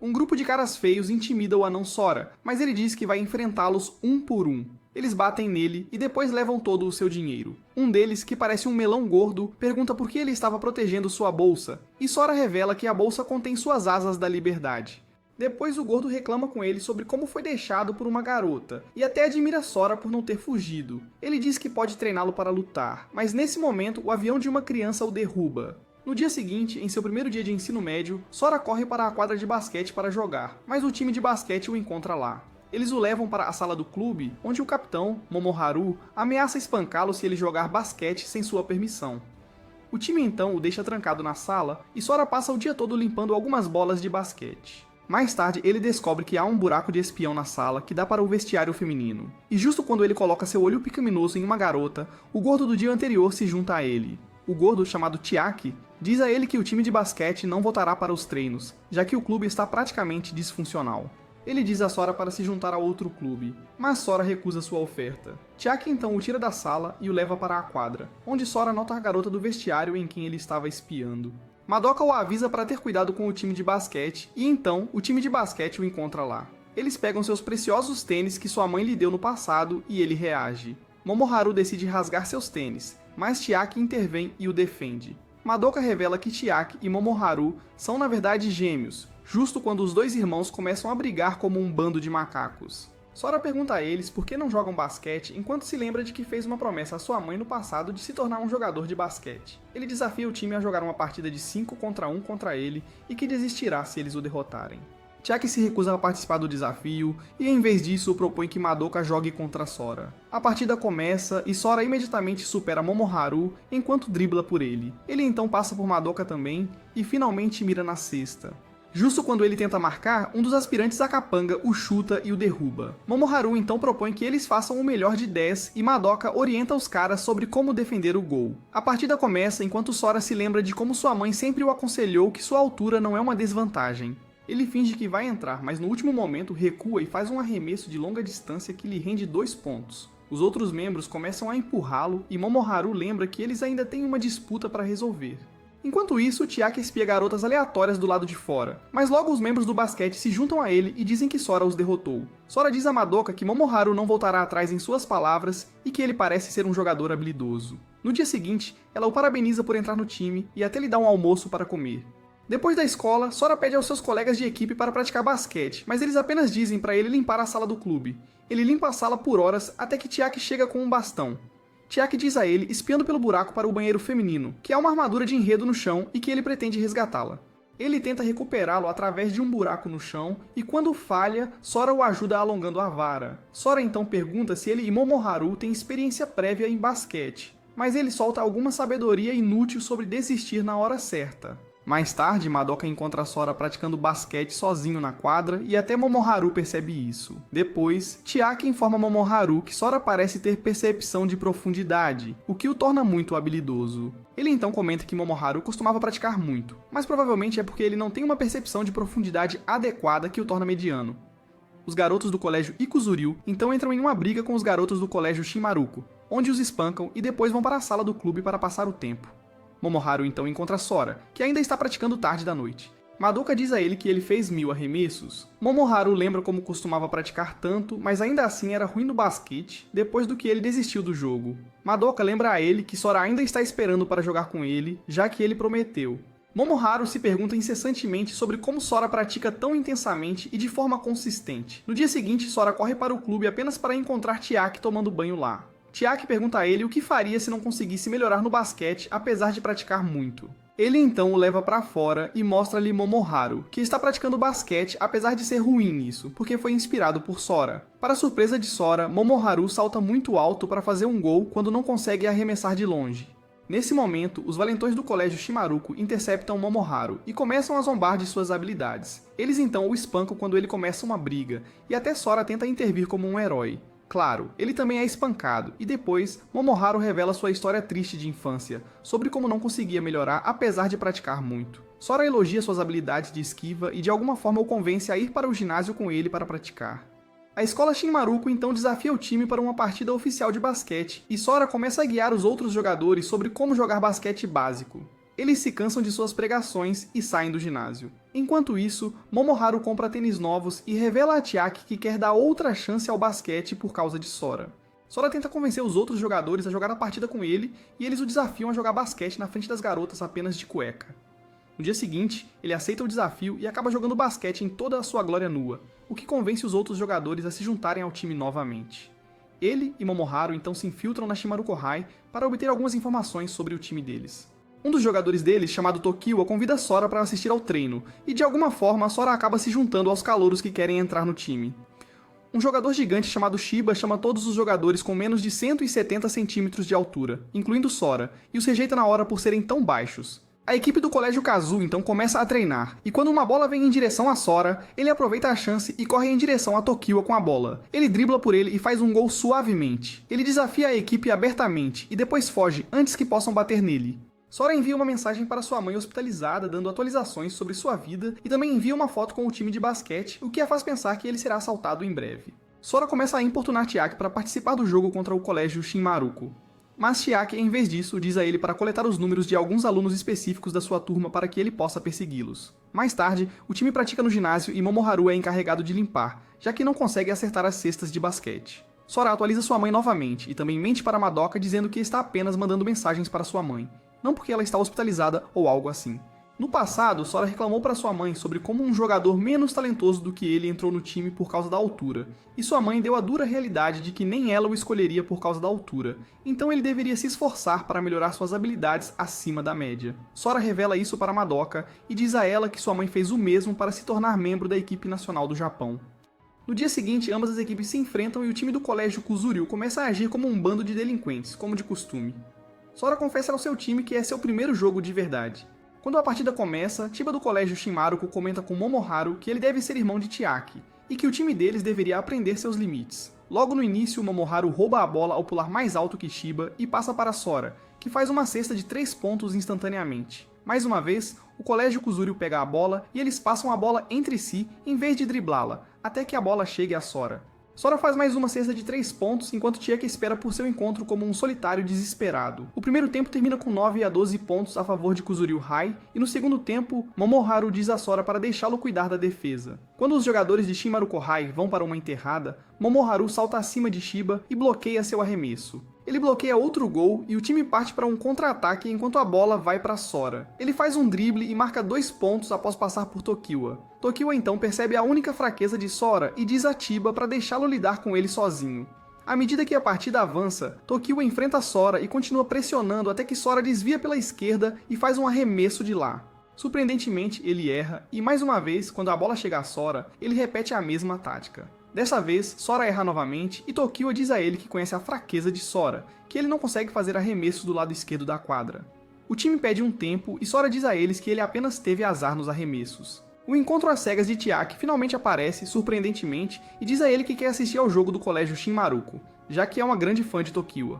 Um grupo de caras feios intimida o anão Sora, mas ele diz que vai enfrentá-los um por um. Eles batem nele e depois levam todo o seu dinheiro. Um deles, que parece um melão gordo, pergunta por que ele estava protegendo sua bolsa, e Sora revela que a bolsa contém suas asas da liberdade. Depois o gordo reclama com ele sobre como foi deixado por uma garota, e até admira Sora por não ter fugido. Ele diz que pode treiná-lo para lutar, mas nesse momento o avião de uma criança o derruba. No dia seguinte, em seu primeiro dia de ensino médio, Sora corre para a quadra de basquete para jogar, mas o time de basquete o encontra lá. Eles o levam para a sala do clube, onde o capitão, Momoharu, ameaça espancá-lo se ele jogar basquete sem sua permissão. O time então o deixa trancado na sala, e Sora passa o dia todo limpando algumas bolas de basquete. Mais tarde, ele descobre que há um buraco de espião na sala que dá para o vestiário feminino. E justo quando ele coloca seu olho pecaminoso em uma garota, o gordo do dia anterior se junta a ele. O gordo, chamado Chiaki, diz a ele que o time de basquete não voltará para os treinos, já que o clube está praticamente disfuncional. Ele diz a Sora para se juntar a outro clube, mas Sora recusa sua oferta. Chiaki então o tira da sala e o leva para a quadra, onde Sora nota a garota do vestiário em quem ele estava espiando. Madoka o avisa para ter cuidado com o time de basquete, e então o time de basquete o encontra lá. Eles pegam seus preciosos tênis que sua mãe lhe deu no passado e ele reage. Momoharu decide rasgar seus tênis, mas Chiaki intervém e o defende. Madoka revela que Chiaki e Momoharu são na verdade gêmeos, justo quando os dois irmãos começam a brigar como um bando de macacos. Sora pergunta a eles por que não jogam basquete enquanto se lembra de que fez uma promessa à sua mãe no passado de se tornar um jogador de basquete. Ele desafia o time a jogar uma partida de 5 contra 1 contra ele e que desistirá se eles o derrotarem. Chiaki se recusa a participar do desafio e em vez disso propõe que Madoka jogue contra Sora. A partida começa e Sora imediatamente supera Momoharu enquanto dribla por ele. Ele então passa por Madoka também e finalmente mira na cesta. Justo quando ele tenta marcar, um dos aspirantes a capanga o chuta e o derruba. Momoharu então propõe que eles façam o melhor de 10 e Madoka orienta os caras sobre como defender o gol. A partida começa enquanto Sora se lembra de como sua mãe sempre o aconselhou que sua altura não é uma desvantagem. Ele finge que vai entrar, mas no último momento recua e faz um arremesso de longa distância que lhe rende 2 pontos. Os outros membros começam a empurrá-lo e Momoharu lembra que eles ainda têm uma disputa para resolver. Enquanto isso, Chiaki espia garotas aleatórias do lado de fora, mas logo os membros do basquete se juntam a ele e dizem que Sora os derrotou. Sora diz a Madoka que Momoharu não voltará atrás em suas palavras e que ele parece ser um jogador habilidoso. No dia seguinte, ela o parabeniza por entrar no time e até lhe dá um almoço para comer. Depois da escola, Sora pede aos seus colegas de equipe para praticar basquete, mas eles apenas dizem para ele limpar a sala do clube. Ele limpa a sala por horas até que Chiaki chega com um bastão. Chiaki diz a ele, espiando pelo buraco para o banheiro feminino, que há uma armadura de enredo no chão e que ele pretende resgatá-la. Ele tenta recuperá-lo através de um buraco no chão e quando falha, Sora o ajuda alongando a vara. Sora então pergunta se ele e Momoharu têm experiência prévia em basquete, mas ele solta alguma sabedoria inútil sobre desistir na hora certa. Mais tarde, Madoka encontra Sora praticando basquete sozinho na quadra e até Momoharu percebe isso. Depois, Chiaki informa Momoharu que Sora parece ter percepção de profundidade, o que o torna muito habilidoso. Ele então comenta que Momoharu costumava praticar muito, mas provavelmente é porque ele não tem uma percepção de profundidade adequada que o torna mediano. Os garotos do colégio Ikuzuryu então entram em uma briga com os garotos do colégio Shinmaruko, onde os espancam e depois vão para a sala do clube para passar o tempo. Momoharu então encontra Sora, que ainda está praticando tarde da noite. Madoka diz a ele que ele fez 1000 arremessos. Momoharu lembra como costumava praticar tanto, mas ainda assim era ruim no basquete, depois do que ele desistiu do jogo. Madoka lembra a ele que Sora ainda está esperando para jogar com ele, já que ele prometeu. Momoharu se pergunta incessantemente sobre como Sora pratica tão intensamente e de forma consistente. No dia seguinte, Sora corre para o clube apenas para encontrar Chiaki tomando banho lá. Chiaki pergunta a ele o que faria se não conseguisse melhorar no basquete, apesar de praticar muito. Ele então o leva para fora e mostra-lhe Momoharu, que está praticando basquete apesar de ser ruim nisso, porque foi inspirado por Sora. Para surpresa de Sora, Momoharu salta muito alto para fazer um gol quando não consegue arremessar de longe. Nesse momento, os valentões do colégio Shimaruko interceptam Momoharu e começam a zombar de suas habilidades. Eles então o espancam quando ele começa uma briga, e até Sora tenta intervir como um herói. Claro, ele também é espancado, e depois, Momoharu revela sua história triste de infância, sobre como não conseguia melhorar apesar de praticar muito. Sora elogia suas habilidades de esquiva e de alguma forma o convence a ir para o ginásio com ele para praticar. A escola Shinmaruko então desafia o time para uma partida oficial de basquete, e Sora começa a guiar os outros jogadores sobre como jogar basquete básico. Eles se cansam de suas pregações e saem do ginásio. Enquanto isso, Momoharu compra tênis novos e revela a Chiaki que quer dar outra chance ao basquete por causa de Sora. Sora tenta convencer os outros jogadores a jogar a partida com ele e eles o desafiam a jogar basquete na frente das garotas apenas de cueca. No dia seguinte, ele aceita o desafio e acaba jogando basquete em toda a sua glória nua, o que convence os outros jogadores a se juntarem ao time novamente. Ele e Momoharu então se infiltram na Shimaruko High para obter algumas informações sobre o time deles. Um dos jogadores deles, chamado Tokiwa, convida Sora para assistir ao treino, e de alguma forma Sora acaba se juntando aos calouros que querem entrar no time. Um jogador gigante chamado Shiba chama todos os jogadores com menos de 170 centímetros de altura, incluindo Sora, e os rejeita na hora por serem tão baixos. A equipe do Colégio Kazu então começa a treinar, e quando uma bola vem em direção a Sora, ele aproveita a chance e corre em direção a Tokiwa com a bola. Ele dribla por ele e faz um gol suavemente. Ele desafia a equipe abertamente, e depois foge antes que possam bater nele. Sora envia uma mensagem para sua mãe hospitalizada, dando atualizações sobre sua vida, e também envia uma foto com o time de basquete, o que a faz pensar que ele será assaltado em breve. Sora começa a importunar Chiaki para participar do jogo contra o Colégio Shinmaruko. Mas Chiaki, em vez disso, diz a ele para coletar os números de alguns alunos específicos da sua turma para que ele possa persegui-los. Mais tarde, o time pratica no ginásio e Momoharu é encarregado de limpar, já que não consegue acertar as cestas de basquete. Sora atualiza sua mãe novamente e também mente para Madoka dizendo que está apenas mandando mensagens para sua mãe, não porque ela está hospitalizada ou algo assim. No passado, Sora reclamou para sua mãe sobre como um jogador menos talentoso do que ele entrou no time por causa da altura, e sua mãe deu a dura realidade de que nem ela o escolheria por causa da altura, então ele deveria se esforçar para melhorar suas habilidades acima da média. Sora revela isso para Madoka e diz a ela que sua mãe fez o mesmo para se tornar membro da equipe nacional do Japão. No dia seguinte, ambas as equipes se enfrentam e o time do Colégio Kuzuryu começa a agir como um bando de delinquentes, como de costume. Sora confessa ao seu time que é seu primeiro jogo de verdade. Quando a partida começa, Chiba do Colégio Shinmaruko comenta com Momoharu que ele deve ser irmão de Chiaki, e que o time deles deveria aprender seus limites. Logo no início, Momoharu rouba a bola ao pular mais alto que Shiba e passa para Sora, que faz uma cesta de 3 pontos instantaneamente. Mais uma vez, o Colégio Kuzuryu pega a bola e eles passam a bola entre si em vez de driblá-la, até que a bola chegue a Sora. Sora faz mais uma cesta de 3 pontos, enquanto Chiaki espera por seu encontro como um solitário desesperado. O primeiro tempo termina com 9 a 12 pontos a favor de Kuzuryu High, e no segundo tempo, Momoharu diz a Sora para deixá-lo cuidar da defesa. Quando os jogadores de Shinmaruko High vão para uma enterrada, Momoharu salta acima de Shiba e bloqueia seu arremesso. Ele bloqueia outro gol e o time parte para um contra-ataque enquanto a bola vai para Sora. Ele faz um drible e marca 2 pontos após passar por Tokiwa. Tokiwa então percebe a única fraqueza de Sora e diz a Chiba para deixá-lo lidar com ele sozinho. À medida que a partida avança, Tokiwa enfrenta Sora e continua pressionando até que Sora desvia pela esquerda e faz um arremesso de lá. Surpreendentemente, ele erra e mais uma vez, quando a bola chega a Sora, ele repete a mesma tática. Dessa vez, Sora erra novamente e Tokiwa diz a ele que conhece a fraqueza de Sora, que ele não consegue fazer arremessos do lado esquerdo da quadra. O time pede um tempo e Sora diz a eles que ele apenas teve azar nos arremessos. O encontro às cegas de Chiaki finalmente aparece, surpreendentemente, e diz a ele que quer assistir ao jogo do Colégio Shinmaruko, já que é uma grande fã de Tokiwa.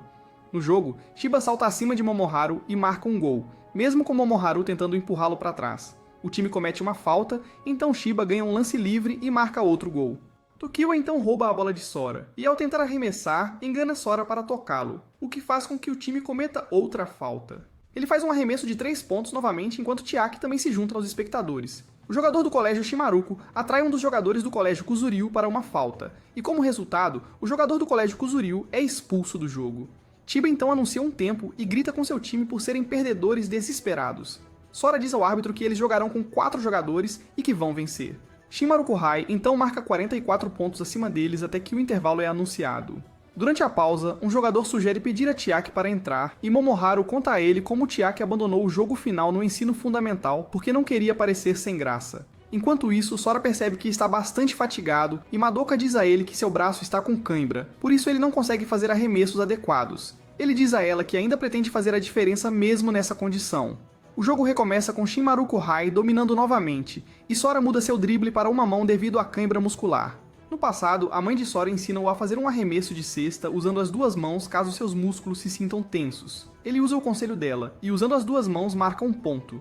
No jogo, Shiba salta acima de Momoharu e marca um gol, mesmo com Momoharu tentando empurrá-lo para trás. O time comete uma falta, então Shiba ganha um lance livre e marca outro gol. Tokiwa então rouba a bola de Sora, e ao tentar arremessar, engana Sora para tocá-lo, o que faz com que o time cometa outra falta. Ele faz um arremesso de 3 pontos novamente, enquanto Chiaki também se junta aos espectadores. O jogador do Colégio Shinmaruko atrai um dos jogadores do Colégio Kuzuryu para uma falta, e como resultado, o jogador do Colégio Kuzuryu é expulso do jogo. Chiba então anuncia um tempo e grita com seu time por serem perdedores desesperados. Sora diz ao árbitro que eles jogarão com 4 jogadores e que vão vencer. Shinmaruko High então marca 44 pontos acima deles até que o intervalo é anunciado. Durante a pausa, um jogador sugere pedir a Chiaki para entrar e Momoharu conta a ele como Chiaki abandonou o jogo final no ensino fundamental porque não queria parecer sem graça. Enquanto isso, Sora percebe que está bastante fatigado e Madoka diz a ele que seu braço está com cãibra, por isso ele não consegue fazer arremessos adequados. Ele diz a ela que ainda pretende fazer a diferença mesmo nessa condição. O jogo recomeça com Shinmaruko High dominando novamente, e Sora muda seu drible para uma mão devido à cãibra muscular. No passado, a mãe de Sora ensina-o a fazer um arremesso de cesta usando as 2 mãos caso seus músculos se sintam tensos. Ele usa o conselho dela, e usando as 2 mãos marca um ponto.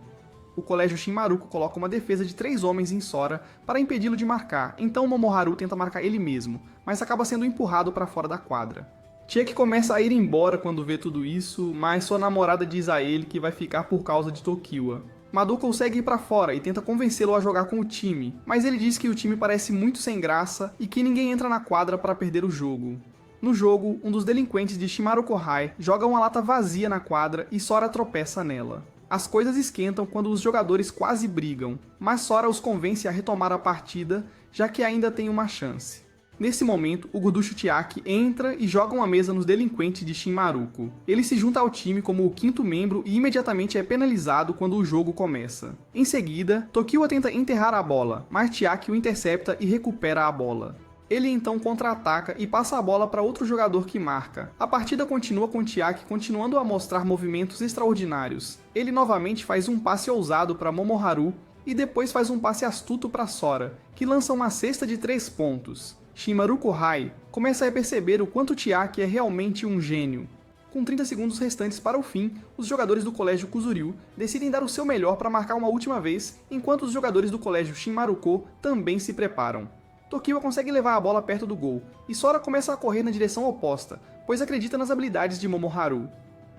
O Colégio Shinmaruko coloca uma defesa de 3 homens em Sora para impedi-lo de marcar, então Momoharu tenta marcar ele mesmo, mas acaba sendo empurrado para fora da quadra. Chiaki começa a ir embora quando vê tudo isso, mas sua namorada diz a ele que vai ficar por causa de Tokiwa. Mado consegue ir pra fora e tenta convencê-lo a jogar com o time, mas ele diz que o time parece muito sem graça e que ninguém entra na quadra para perder o jogo. No jogo, um dos delinquentes de Shimaruko-hai joga uma lata vazia na quadra e Sora tropeça nela. As coisas esquentam quando os jogadores quase brigam, mas Sora os convence a retomar a partida, já que ainda tem uma chance. Nesse momento, o gorducho Chiaki entra e joga uma mesa nos delinquentes de Shinmaruko. Ele se junta ao time como o quinto membro e imediatamente é penalizado quando o jogo começa. Em seguida, Tokiwa tenta enterrar a bola, mas Chiaki o intercepta e recupera a bola. Ele então contra-ataca e passa a bola para outro jogador que marca. A partida continua com Chiaki continuando a mostrar movimentos extraordinários. Ele novamente faz um passe ousado para Momoharu e depois faz um passe astuto para Sora, que lança uma cesta de 3 pontos. Shimaruko-hai começa a perceber o quanto Chiaki é realmente um gênio. Com 30 segundos restantes para o fim, os jogadores do colégio Kuzuryu decidem dar o seu melhor para marcar uma última vez, enquanto os jogadores do colégio Shinmaruko também se preparam. Tokiwa consegue levar a bola perto do gol, e Sora começa a correr na direção oposta, pois acredita nas habilidades de Momoharu.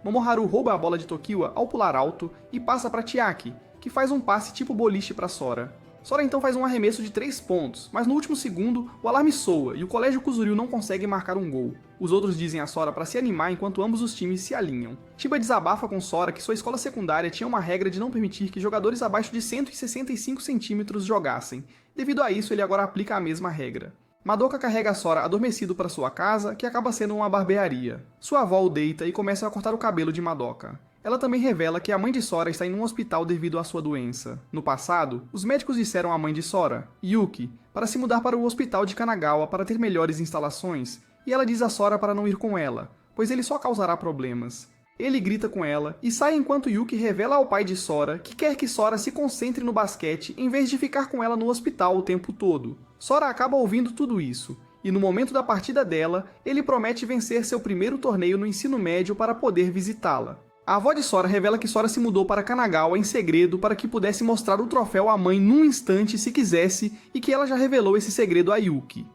Momoharu rouba a bola de Tokiwa ao pular alto e passa para Chiaki, que faz um passe tipo boliche para Sora. Sora então faz um arremesso de 3 pontos, mas no último segundo o alarme soa e o colégio Kuzuryu não consegue marcar um gol. Os outros dizem a Sora para se animar enquanto ambos os times se alinham. Chiba desabafa com Sora que sua escola secundária tinha uma regra de não permitir que jogadores abaixo de 165 centímetros jogassem. Devido a isso, ele agora aplica a mesma regra. Madoka carrega Sora adormecido para sua casa, que acaba sendo uma barbearia. Sua avó o deita e começa a cortar o cabelo de Madoka. Ela também revela que a mãe de Sora está em um hospital devido à sua doença. No passado, os médicos disseram à mãe de Sora, Yuki, para se mudar para o hospital de Kanagawa para ter melhores instalações, e ela diz a Sora para não ir com ela, pois ele só causará problemas. Ele grita com ela e sai enquanto Yuki revela ao pai de Sora que quer que Sora se concentre no basquete em vez de ficar com ela no hospital o tempo todo. Sora acaba ouvindo tudo isso, e no momento da partida dela, ele promete vencer seu primeiro torneio no ensino médio para poder visitá-la. A avó de Sora revela que Sora se mudou para Kanagawa em segredo para que pudesse mostrar o troféu à mãe num instante se quisesse e que ela já revelou esse segredo a Yuki.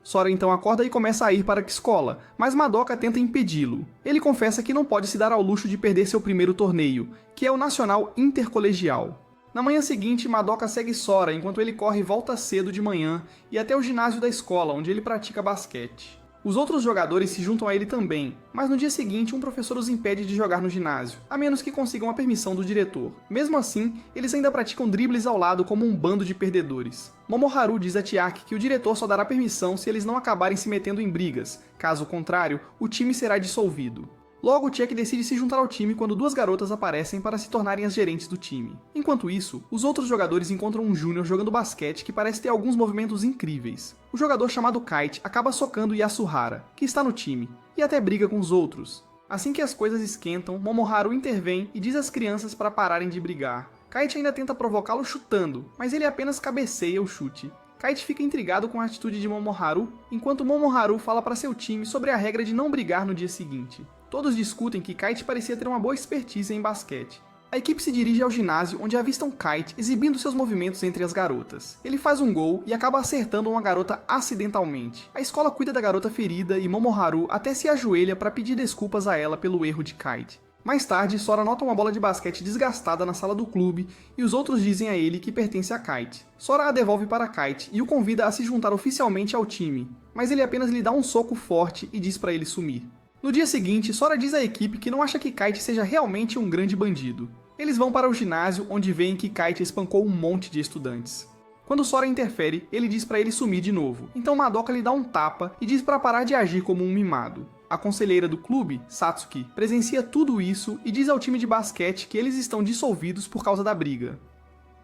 Sora então acorda e começa a ir para a escola, mas Madoka tenta impedi-lo. Ele confessa que não pode se dar ao luxo de perder seu primeiro torneio, que é o Nacional Intercolegial. Na manhã seguinte, Madoka segue Sora enquanto ele corre e volta cedo de manhã e até o ginásio da escola, onde ele pratica basquete. Os outros jogadores se juntam a ele também, mas no dia seguinte um professor os impede de jogar no ginásio, a menos que consigam a permissão do diretor. Mesmo assim, eles ainda praticam dribles ao lado como um bando de perdedores. Momoharu diz a Chiaki que o diretor só dará permissão se eles não acabarem se metendo em brigas, caso contrário, o time será dissolvido. Logo, Chiaki decide se juntar ao time quando 2 garotas aparecem para se tornarem as gerentes do time. Enquanto isso, os outros jogadores encontram um júnior jogando basquete que parece ter alguns movimentos incríveis. O jogador chamado Kite acaba socando Yasuhara, que está no time, e até briga com os outros. Assim que as coisas esquentam, Momoharu intervém e diz às crianças para pararem de brigar. Kite ainda tenta provocá-lo chutando, mas ele apenas cabeceia o chute. Kite fica intrigado com a atitude de Momoharu, enquanto Momoharu fala para seu time sobre a regra de não brigar no dia seguinte. Todos discutem que Kite parecia ter uma boa expertise em basquete. A equipe se dirige ao ginásio, onde avistam Kite exibindo seus movimentos entre as garotas. Ele faz um gol e acaba acertando uma garota acidentalmente. A escola cuida da garota ferida e Momoharu até se ajoelha para pedir desculpas a ela pelo erro de Kite. Mais tarde, Sora nota uma bola de basquete desgastada na sala do clube e os outros dizem a ele que pertence a Kite. Sora a devolve para Kite e o convida a se juntar oficialmente ao time, mas ele apenas lhe dá um soco forte e diz para ele sumir. No dia seguinte, Sora diz à equipe que não acha que Kite seja realmente um grande bandido. Eles vão para o ginásio, onde veem que Kite espancou um monte de estudantes. Quando Sora interfere, ele diz para ele sumir de novo, então Madoka lhe dá um tapa e diz para parar de agir como um mimado. A conselheira do clube, Satsuki, presencia tudo isso e diz ao time de basquete que eles estão dissolvidos por causa da briga.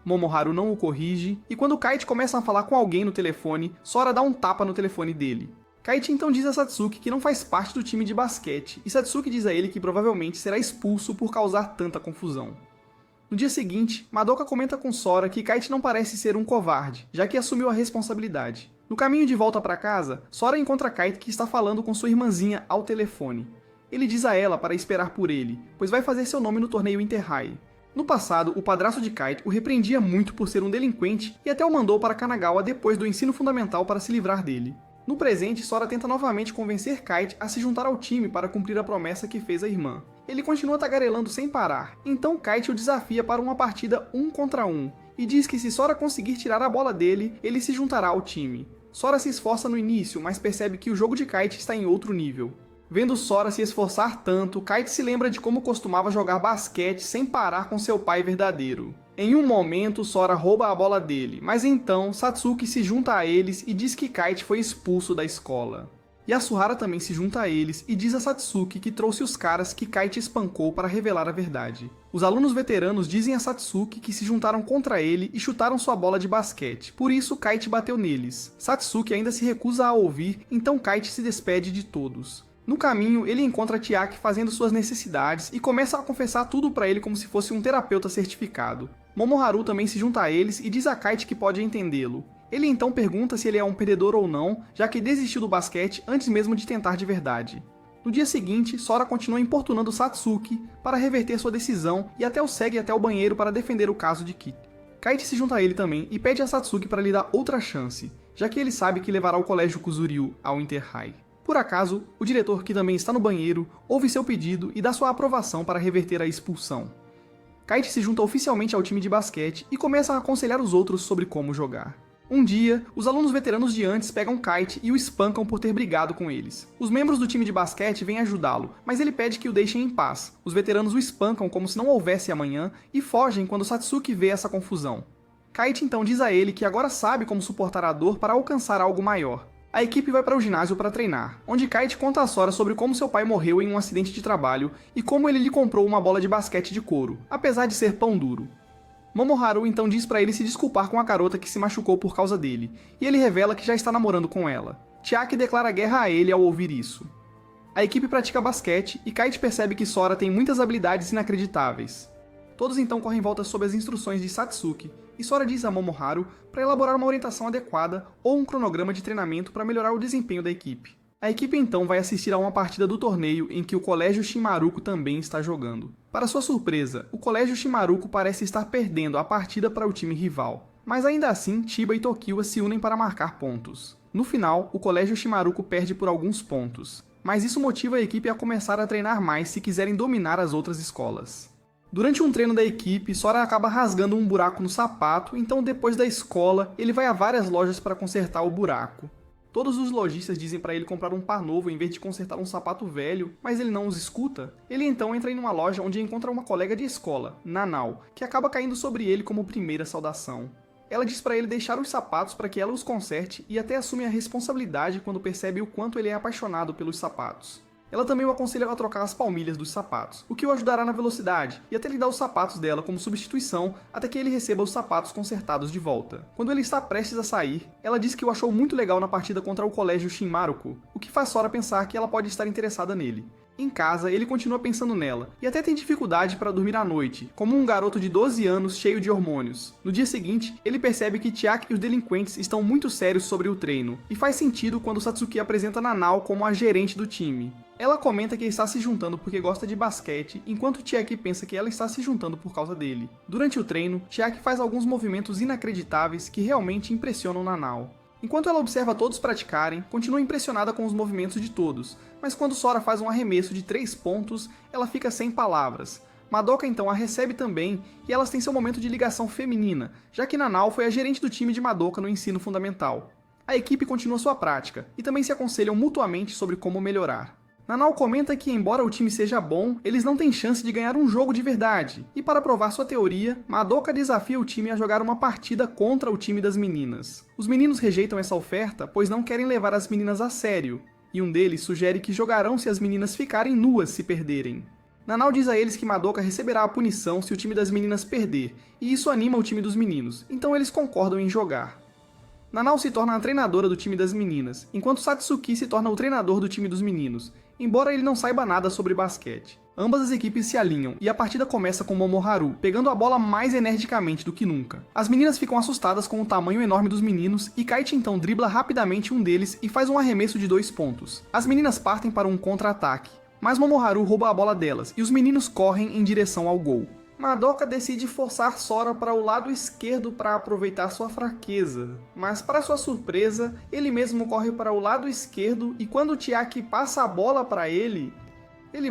Momoharu não o corrige, e quando Kite começa a falar com alguém no telefone, Sora dá um tapa no telefone dele. Kite então diz a Satsuki que não faz parte do time de basquete, e Satsuki diz a ele que provavelmente será expulso por causar tanta confusão. No dia seguinte, Madoka comenta com Sora que Kite não parece ser um covarde, já que assumiu a responsabilidade. No caminho de volta para casa, Sora encontra Kite que está falando com sua irmãzinha ao telefone. Ele diz a ela para esperar por ele, pois vai fazer seu nome no torneio Interhigh. No passado, o padrasto de Kite o repreendia muito por ser um delinquente e até o mandou para Kanagawa depois do ensino fundamental para se livrar dele. No presente, Sora tenta novamente convencer Kite a se juntar ao time para cumprir a promessa que fez à irmã. Ele continua tagarelando sem parar, então Kite o desafia para uma partida 1 contra 1, e diz que se Sora conseguir tirar a bola dele, ele se juntará ao time. Sora se esforça no início, mas percebe que o jogo de Kite está em outro nível. Vendo Sora se esforçar tanto, Kite se lembra de como costumava jogar basquete sem parar com seu pai verdadeiro. Em um momento, Sora rouba a bola dele, mas então Satsuki se junta a eles e diz que Kite foi expulso da escola. Yasuhara também se junta a eles e diz a Satsuki que trouxe os caras que Kite espancou para revelar a verdade. Os alunos veteranos dizem a Satsuki que se juntaram contra ele e chutaram sua bola de basquete, por isso Kite bateu neles. Satsuki ainda se recusa a ouvir, então Kite se despede de todos. No caminho, ele encontra Chiaki fazendo suas necessidades e começa a confessar tudo para ele como se fosse um terapeuta certificado. Momoharu também se junta a eles e diz a Kite que pode entendê-lo. Ele então pergunta se ele é um perdedor ou não, já que desistiu do basquete antes mesmo de tentar de verdade. No dia seguinte, Sora continua importunando Satsuki para reverter sua decisão e até o segue até o banheiro para defender o caso de Kite. Kite se junta a ele também e pede a Satsuki para lhe dar outra chance, já que ele sabe que levará o colégio Kuzuryu ao Inter-High. Por acaso, o diretor, que também está no banheiro, ouve seu pedido e dá sua aprovação para reverter a expulsão. Kite se junta oficialmente ao time de basquete e começa a aconselhar os outros sobre como jogar. Um dia, os alunos veteranos de antes pegam Kite e o espancam por ter brigado com eles. Os membros do time de basquete vêm ajudá-lo, mas ele pede que o deixem em paz. Os veteranos o espancam como se não houvesse amanhã e fogem quando Satsuki vê essa confusão. Kite então diz a ele que agora sabe como suportar a dor para alcançar algo maior. A equipe vai para o ginásio para treinar, onde Kite conta a Sora sobre como seu pai morreu em um acidente de trabalho e como ele lhe comprou uma bola de basquete de couro, apesar de ser pão duro. Momoharu então diz para ele se desculpar com a garota que se machucou por causa dele, e ele revela que já está namorando com ela. Chiaki declara guerra a ele ao ouvir isso. A equipe pratica basquete e Kite percebe que Sora tem muitas habilidades inacreditáveis. Todos então correm em volta sob as instruções de Satsuki, e Sora diz a Momoharu para elaborar uma orientação adequada ou um cronograma de treinamento para melhorar o desempenho da equipe. A equipe então vai assistir a uma partida do torneio em que o Colégio Shimaruko também está jogando. Para sua surpresa, o Colégio Shimaruko parece estar perdendo a partida para o time rival, mas ainda assim Chiba e Tokiwa se unem para marcar pontos. No final, o Colégio Shimaruko perde por alguns pontos, mas isso motiva a equipe a começar a treinar mais se quiserem dominar as outras escolas. Durante um treino da equipe, Sora acaba rasgando um buraco no sapato, então depois da escola, ele vai a várias lojas para consertar o buraco. Todos os lojistas dizem para ele comprar um par novo em vez de consertar um sapato velho, mas ele não os escuta. Ele então entra em uma loja onde encontra uma colega de escola, Nanao, que acaba caindo sobre ele como primeira saudação. Ela diz para ele deixar os sapatos para que ela os conserte e até assume a responsabilidade quando percebe o quanto ele é apaixonado pelos sapatos. Ela também o aconselha a trocar as palmilhas dos sapatos, o que o ajudará na velocidade, e até lhe dar os sapatos dela como substituição até que ele receba os sapatos consertados de volta. Quando ele está prestes a sair, ela diz que o achou muito legal na partida contra o Colégio Shimaruko, o que faz Sora pensar que ela pode estar interessada nele. Em casa, ele continua pensando nela, e até tem dificuldade para dormir à noite, como um garoto de 12 anos cheio de hormônios. No dia seguinte, ele percebe que Chiaki e os delinquentes estão muito sérios sobre o treino, e faz sentido quando Satsuki apresenta Nanao como a gerente do time. Ela comenta que está se juntando porque gosta de basquete, enquanto Chiaki pensa que ela está se juntando por causa dele. Durante o treino, Chiaki faz alguns movimentos inacreditáveis que realmente impressionam Nanao. Enquanto ela observa todos praticarem, continua impressionada com os movimentos de todos, mas quando Sora faz um arremesso de 3 pontos, ela fica sem palavras. Madoka então a recebe também, e elas têm seu momento de ligação feminina, já que Nanao foi a gerente do time de Madoka no ensino fundamental. A equipe continua sua prática, e também se aconselham mutuamente sobre como melhorar. Nanao comenta que, embora o time seja bom, eles não têm chance de ganhar um jogo de verdade, e para provar sua teoria, Madoka desafia o time a jogar uma partida contra o time das meninas. Os meninos rejeitam essa oferta, pois não querem levar as meninas a sério, e um deles sugere que jogarão se as meninas ficarem nuas se perderem. Nanao diz a eles que Madoka receberá a punição se o time das meninas perder, e isso anima o time dos meninos, então eles concordam em jogar. Nanao se torna a treinadora do time das meninas, enquanto Satsuki se torna o treinador do time dos meninos, embora ele não saiba nada sobre basquete. Ambas as equipes se alinham e a partida começa com Momoharu pegando a bola mais energicamente do que nunca. As meninas ficam assustadas com o tamanho enorme dos meninos e Kite então dribla rapidamente um deles e faz um arremesso de 2 pontos. As meninas partem para um contra-ataque, mas Momoharu rouba a bola delas e os meninos correm em direção ao gol. Madoka decide forçar Sora para o lado esquerdo para aproveitar sua fraqueza, mas para sua surpresa, ele mesmo corre para o lado esquerdo e quando Chiaki passa a bola para ele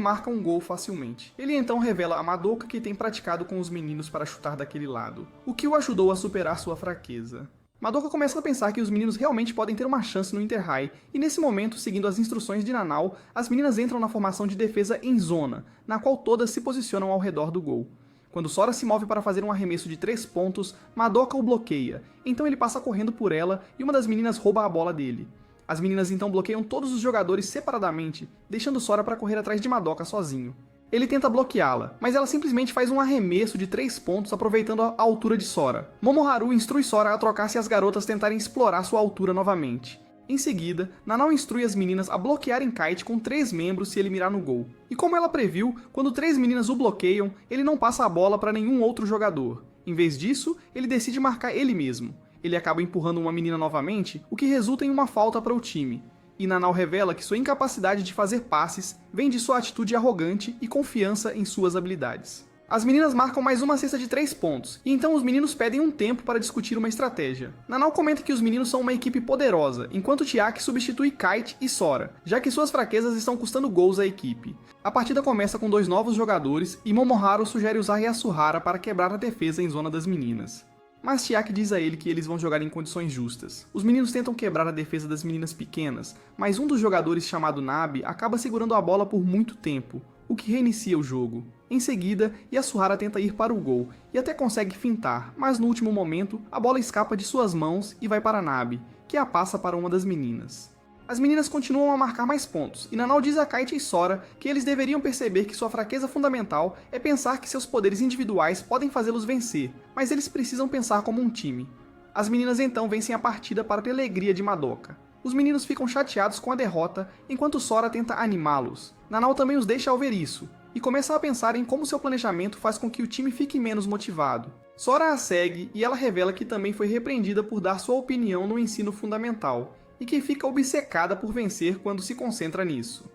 marca um gol facilmente. Ele então revela a Madoka que tem praticado com os meninos para chutar daquele lado, o que o ajudou a superar sua fraqueza. Madoka começa a pensar que os meninos realmente podem ter uma chance no Inter-High, e nesse momento, seguindo as instruções de Nanau, as meninas entram na formação de defesa em zona, na qual todas se posicionam ao redor do gol. Quando Sora se move para fazer um arremesso de 3 pontos, Madoka o bloqueia, então ele passa correndo por ela e uma das meninas rouba a bola dele. As meninas então bloqueiam todos os jogadores separadamente, deixando Sora para correr atrás de Madoka sozinho. Ele tenta bloqueá-la, mas ela simplesmente faz um arremesso de 3 pontos aproveitando a altura de Sora. Momoharu instrui Sora a trocar se as garotas tentarem explorar sua altura novamente. Em seguida, Nanau instrui as meninas a bloquearem Kite com 3 membros se ele mirar no gol. E como ela previu, quando 3 meninas o bloqueiam, ele não passa a bola para nenhum outro jogador. Em vez disso, ele decide marcar ele mesmo. Ele acaba empurrando uma menina novamente, o que resulta em uma falta para o time. E Nanau revela que sua incapacidade de fazer passes vem de sua atitude arrogante e confiança em suas habilidades. As meninas marcam mais uma cesta de 3 pontos, e então os meninos pedem um tempo para discutir uma estratégia. Nanau comenta que os meninos são uma equipe poderosa, enquanto Chiaki substitui Kite e Sora, já que suas fraquezas estão custando gols à equipe. A partida começa com 2 novos jogadores, e Momoharu sugere usar Yasuhara para quebrar a defesa em zona das meninas. Mas Chiaki diz a ele que eles vão jogar em condições justas. Os meninos tentam quebrar a defesa das meninas pequenas, mas um dos jogadores, chamado Nabi, acaba segurando a bola por muito tempo, o que reinicia o jogo. Em seguida, Yasuhara tenta ir para o gol, e até consegue fintar, mas no último momento, a bola escapa de suas mãos e vai para Nabi, que a passa para uma das meninas. As meninas continuam a marcar mais pontos, e Nanau diz a Kite e Sora que eles deveriam perceber que sua fraqueza fundamental é pensar que seus poderes individuais podem fazê-los vencer, mas eles precisam pensar como um time. As meninas então vencem a partida para a alegria de Madoka. Os meninos ficam chateados com a derrota, enquanto Sora tenta animá-los. Nanau também os deixa ao ver isso, e começa a pensar em como seu planejamento faz com que o time fique menos motivado. Sora a segue e ela revela que também foi repreendida por dar sua opinião no ensino fundamental, e que fica obcecada por vencer quando se concentra nisso.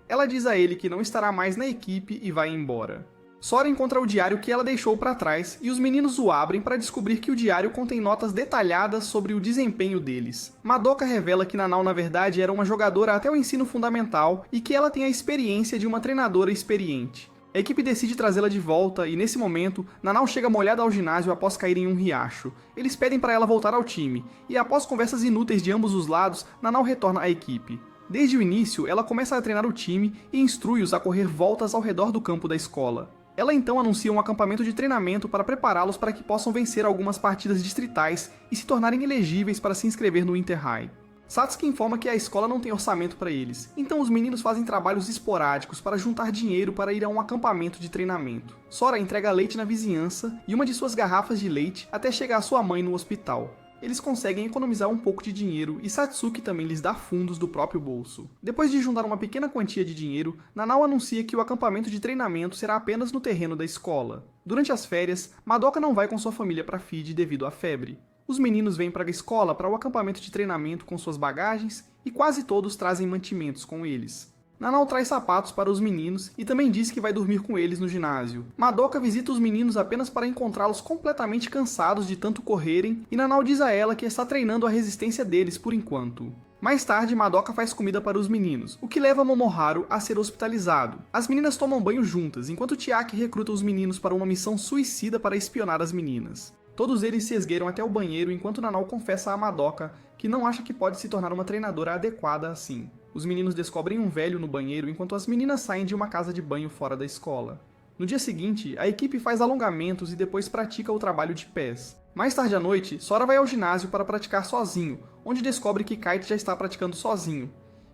Ela diz a ele que não estará mais na equipe e vai embora. Sora encontra o diário que ela deixou para trás e os meninos o abrem para descobrir que o diário contém notas detalhadas sobre o desempenho deles. Madoka revela que Nanau na verdade era uma jogadora até o ensino fundamental e que ela tem a experiência de uma treinadora experiente. A equipe decide trazê-la de volta e, nesse momento, Nanau chega molhada ao ginásio após cair em um riacho. Eles pedem para ela voltar ao time, e após conversas inúteis de ambos os lados, Nanau retorna à equipe. Desde o início, ela começa a treinar o time e instrui-os a correr voltas ao redor do campo da escola. Ela então anuncia um acampamento de treinamento para prepará-los para que possam vencer algumas partidas distritais e se tornarem elegíveis para se inscrever no Inter-High. Satsuki informa que a escola não tem orçamento para eles, então os meninos fazem trabalhos esporádicos para juntar dinheiro para ir a um acampamento de treinamento. Sora entrega leite na vizinhança e uma de suas garrafas de leite até chegar a sua mãe no hospital. Eles conseguem economizar um pouco de dinheiro e Satsuki também lhes dá fundos do próprio bolso. Depois de juntar uma pequena quantia de dinheiro, Nanau anuncia que o acampamento de treinamento será apenas no terreno da escola. Durante as férias, Madoka não vai com sua família para Fiji devido à febre. Os meninos vêm para a escola para o acampamento de treinamento com suas bagagens e quase todos trazem mantimentos com eles. Nanau traz sapatos para os meninos e também diz que vai dormir com eles no ginásio. Madoka visita os meninos apenas para encontrá-los completamente cansados de tanto correrem e Nanau diz a ela que está treinando a resistência deles por enquanto. Mais tarde, Madoka faz comida para os meninos, o que leva Momoharu a ser hospitalizado. As meninas tomam banho juntas, enquanto Chiaki recruta os meninos para uma missão suicida para espionar as meninas. Todos eles se esgueiram até o banheiro enquanto Nanau confessa a Madoka que não acha que pode se tornar uma treinadora adequada assim. Os meninos descobrem um velho no banheiro enquanto as meninas saem de uma casa de banho fora da escola. No dia seguinte, a equipe faz alongamentos e depois pratica o trabalho de pés. Mais tarde à noite, Sora vai ao ginásio para praticar sozinho, onde descobre que Kite já está praticando sozinho.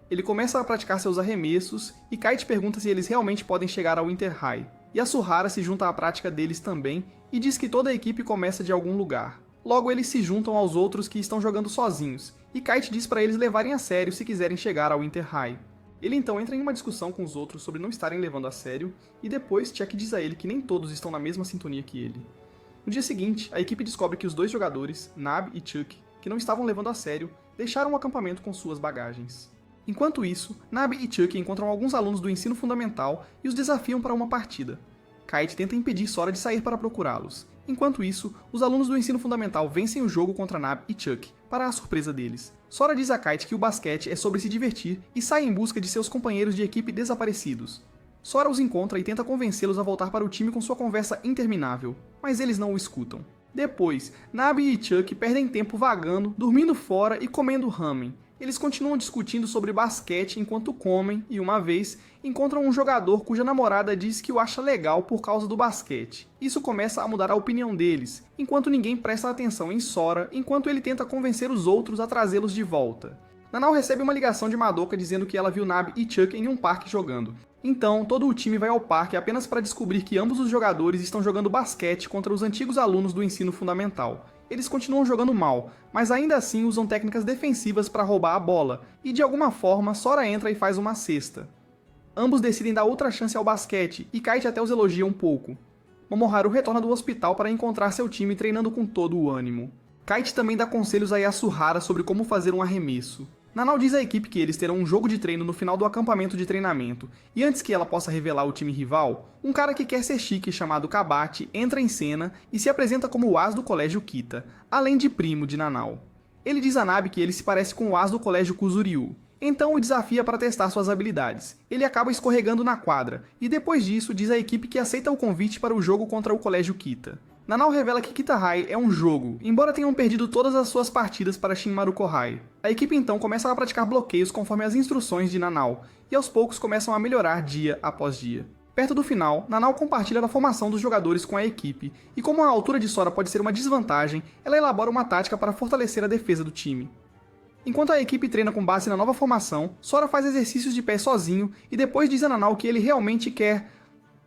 Ele começa a praticar seus arremessos e Kite pergunta se eles realmente podem chegar ao Inter-High. Yasuhara se junta à prática deles também e diz que toda a equipe começa de algum lugar. Logo, eles se juntam aos outros que estão jogando sozinhos, e Kite diz para eles levarem a sério se quiserem chegar ao Inter-High. Ele então entra em uma discussão com os outros sobre não estarem levando a sério, e depois Chiaki diz a ele que nem todos estão na mesma sintonia que ele. No dia seguinte, a equipe descobre que os dois jogadores, Nabi e Chuck, que não estavam levando a sério, deixaram o acampamento com suas bagagens. Enquanto isso, Nabi e Chuck encontram alguns alunos do ensino fundamental e os desafiam para uma partida. Kite tenta impedir Sora de sair para procurá-los. Enquanto isso, os alunos do ensino fundamental vencem o jogo contra Nabe e Chuck, para a surpresa deles. Sora diz a Kite que o basquete é sobre se divertir e sai em busca de seus companheiros de equipe desaparecidos. Sora os encontra e tenta convencê-los a voltar para o time com sua conversa interminável, mas eles não o escutam. Depois, Nabe e Chuck perdem tempo vagando, dormindo fora e comendo ramen. Eles continuam discutindo sobre basquete enquanto comem e, uma vez, encontram um jogador cuja namorada diz que o acha legal por causa do basquete. Isso começa a mudar a opinião deles, enquanto ninguém presta atenção em Sora, enquanto ele tenta convencer os outros a trazê-los de volta. Nanau recebe uma ligação de Madoka dizendo que ela viu Nabe e Chuck em um parque jogando. Então, todo o time vai ao parque apenas para descobrir que ambos os jogadores estão jogando basquete contra os antigos alunos do ensino fundamental. Eles continuam jogando mal, mas ainda assim usam técnicas defensivas para roubar a bola, e de alguma forma Sora entra e faz uma cesta. Ambos decidem dar outra chance ao basquete, e Kite até os elogia um pouco. Momoharu retorna do hospital para encontrar seu time treinando com todo o ânimo. Kite também dá conselhos a Yasuhara sobre como fazer um arremesso. Nanau diz à equipe que eles terão um jogo de treino no final do acampamento de treinamento, e antes que ela possa revelar o time rival, um cara que quer ser chique chamado Kabate entra em cena e se apresenta como o as do colégio Kita, além de primo de Nanau. Ele diz a Nabe que ele se parece com o as do colégio Kuzuryu, então o desafia para testar suas habilidades. Ele acaba escorregando na quadra, e depois disso diz à equipe que aceita o convite para o jogo contra o colégio Kita. Nanau revela que Kita High é um jogo, embora tenham perdido todas as suas partidas para Shinmaruko High. A equipe então começa a praticar bloqueios conforme as instruções de Nanau, e aos poucos começam a melhorar dia após dia. Perto do final, Nanau compartilha da formação dos jogadores com a equipe, e como a altura de Sora pode ser uma desvantagem, ela elabora uma tática para fortalecer a defesa do time. Enquanto a equipe treina com base na nova formação, Sora faz exercícios de pé sozinho, e depois diz a Nanau que ele realmente quer...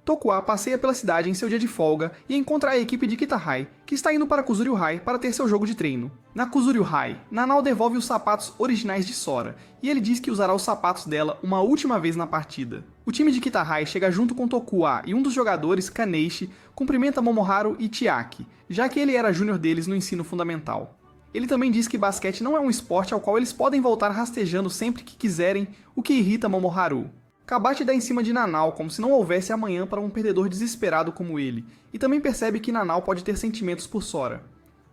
Tokuá passeia pela cidade em seu dia de folga e encontra a equipe de Kita High, que está indo para Kuzuryu High para ter seu jogo de treino. Na Kuzuryu High, Nanau devolve os sapatos originais de Sora, e ele diz que usará os sapatos dela uma última vez na partida. O time de Kita High chega junto com Tokuá e um dos jogadores, Kaneishi, cumprimenta Momoharu e Chiaki, já que ele era júnior deles no ensino fundamental. Ele também diz que basquete não é um esporte ao qual eles podem voltar rastejando sempre que quiserem, o que irrita Momoharu. Kabate dá em cima de Nanau como se não houvesse amanhã para um perdedor desesperado como ele, e também percebe que Nanau pode ter sentimentos por Sora.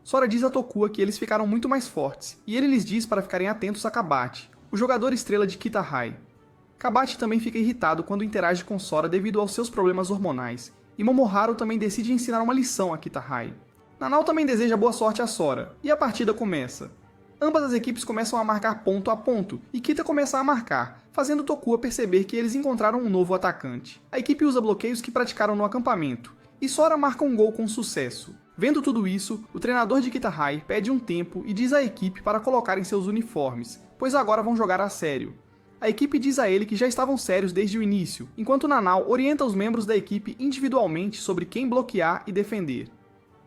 Sora diz a Tokuá que eles ficaram muito mais fortes, e ele lhes diz para ficarem atentos a Kabate, o jogador estrela de Kita High. Kabate também fica irritado quando interage com Sora devido aos seus problemas hormonais, e Momoharu também decide ensinar uma lição a Kita High. Nanau também deseja boa sorte a Sora, e a partida começa. Ambas as equipes começam a marcar ponto a ponto, e Kita começa a marcar, fazendo Tokuá perceber que eles encontraram um novo atacante. A equipe usa bloqueios que praticaram no acampamento, e Sora marca um gol com sucesso. Vendo tudo isso, o treinador de Kita High pede um tempo e diz à equipe para colocarem seus uniformes, pois agora vão jogar a sério. A equipe diz a ele que já estavam sérios desde o início, enquanto Nanau orienta os membros da equipe individualmente sobre quem bloquear e defender.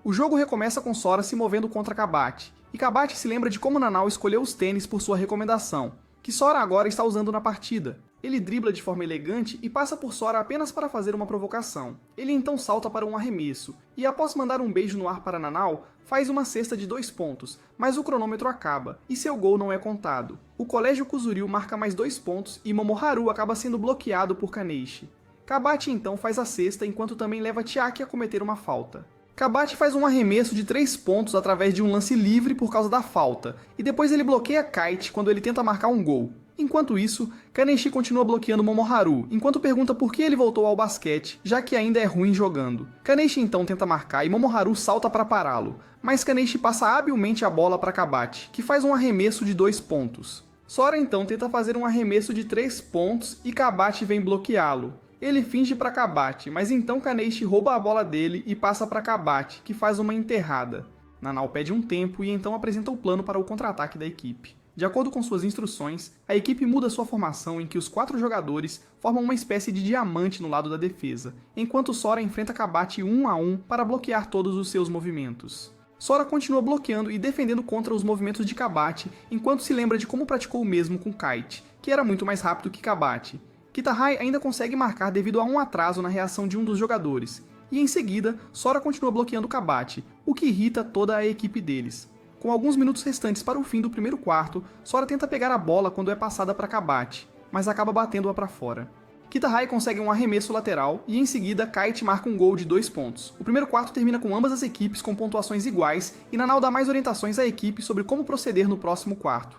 O jogo recomeça com Sora se movendo contra Kabate, e Kabate se lembra de como Nanau escolheu os tênis por sua recomendação, que Sora agora está usando na partida. Ele dribla de forma elegante e passa por Sora apenas para fazer uma provocação. Ele então salta para um arremesso, e após mandar um beijo no ar para Nanau, faz uma cesta de 2 pontos, mas o cronômetro acaba, e seu gol não é contado. O colégio Kuzuryu marca mais 2 pontos e Momoharu acaba sendo bloqueado por Kaneishi. Kabate então faz a cesta enquanto também leva Chiaki a cometer uma falta. Kabate faz um arremesso de 3 pontos através de um lance livre por causa da falta, e depois ele bloqueia Kite quando ele tenta marcar um gol. Enquanto isso, Kaneishi continua bloqueando Momoharu, enquanto pergunta por que ele voltou ao basquete, já que ainda é ruim jogando. Kaneishi então tenta marcar e Momoharu salta para pará-lo, mas Kaneishi passa habilmente a bola para Kabate, que faz um arremesso de 2 pontos. Sora então tenta fazer um arremesso de 3 pontos e Kabate vem bloqueá-lo. Ele finge para Kabate, mas então Kaneishi rouba a bola dele e passa para Kabate, que faz uma enterrada. Nanau pede um tempo e então apresenta o plano para o contra-ataque da equipe. De acordo com suas instruções, a equipe muda sua formação em que os 4 jogadores formam uma espécie de diamante no lado da defesa, enquanto Sora enfrenta Kabate 1 a 1 para bloquear todos os seus movimentos. Sora continua bloqueando e defendendo contra os movimentos de Kabate, enquanto se lembra de como praticou o mesmo com Kite, que era muito mais rápido que Kabate. Kita High ainda consegue marcar devido a um atraso na reação de um dos jogadores, e em seguida, Sora continua bloqueando Kabate, o que irrita toda a equipe deles. Com alguns minutos restantes para o fim do primeiro quarto, Sora tenta pegar a bola quando é passada para Kabate, mas acaba batendo-a para fora. Kitahai consegue um arremesso lateral e em seguida Kite marca um gol de 2 pontos. O primeiro quarto termina com ambas as equipes com pontuações iguais e Nanao dá mais orientações à equipe sobre como proceder no próximo quarto.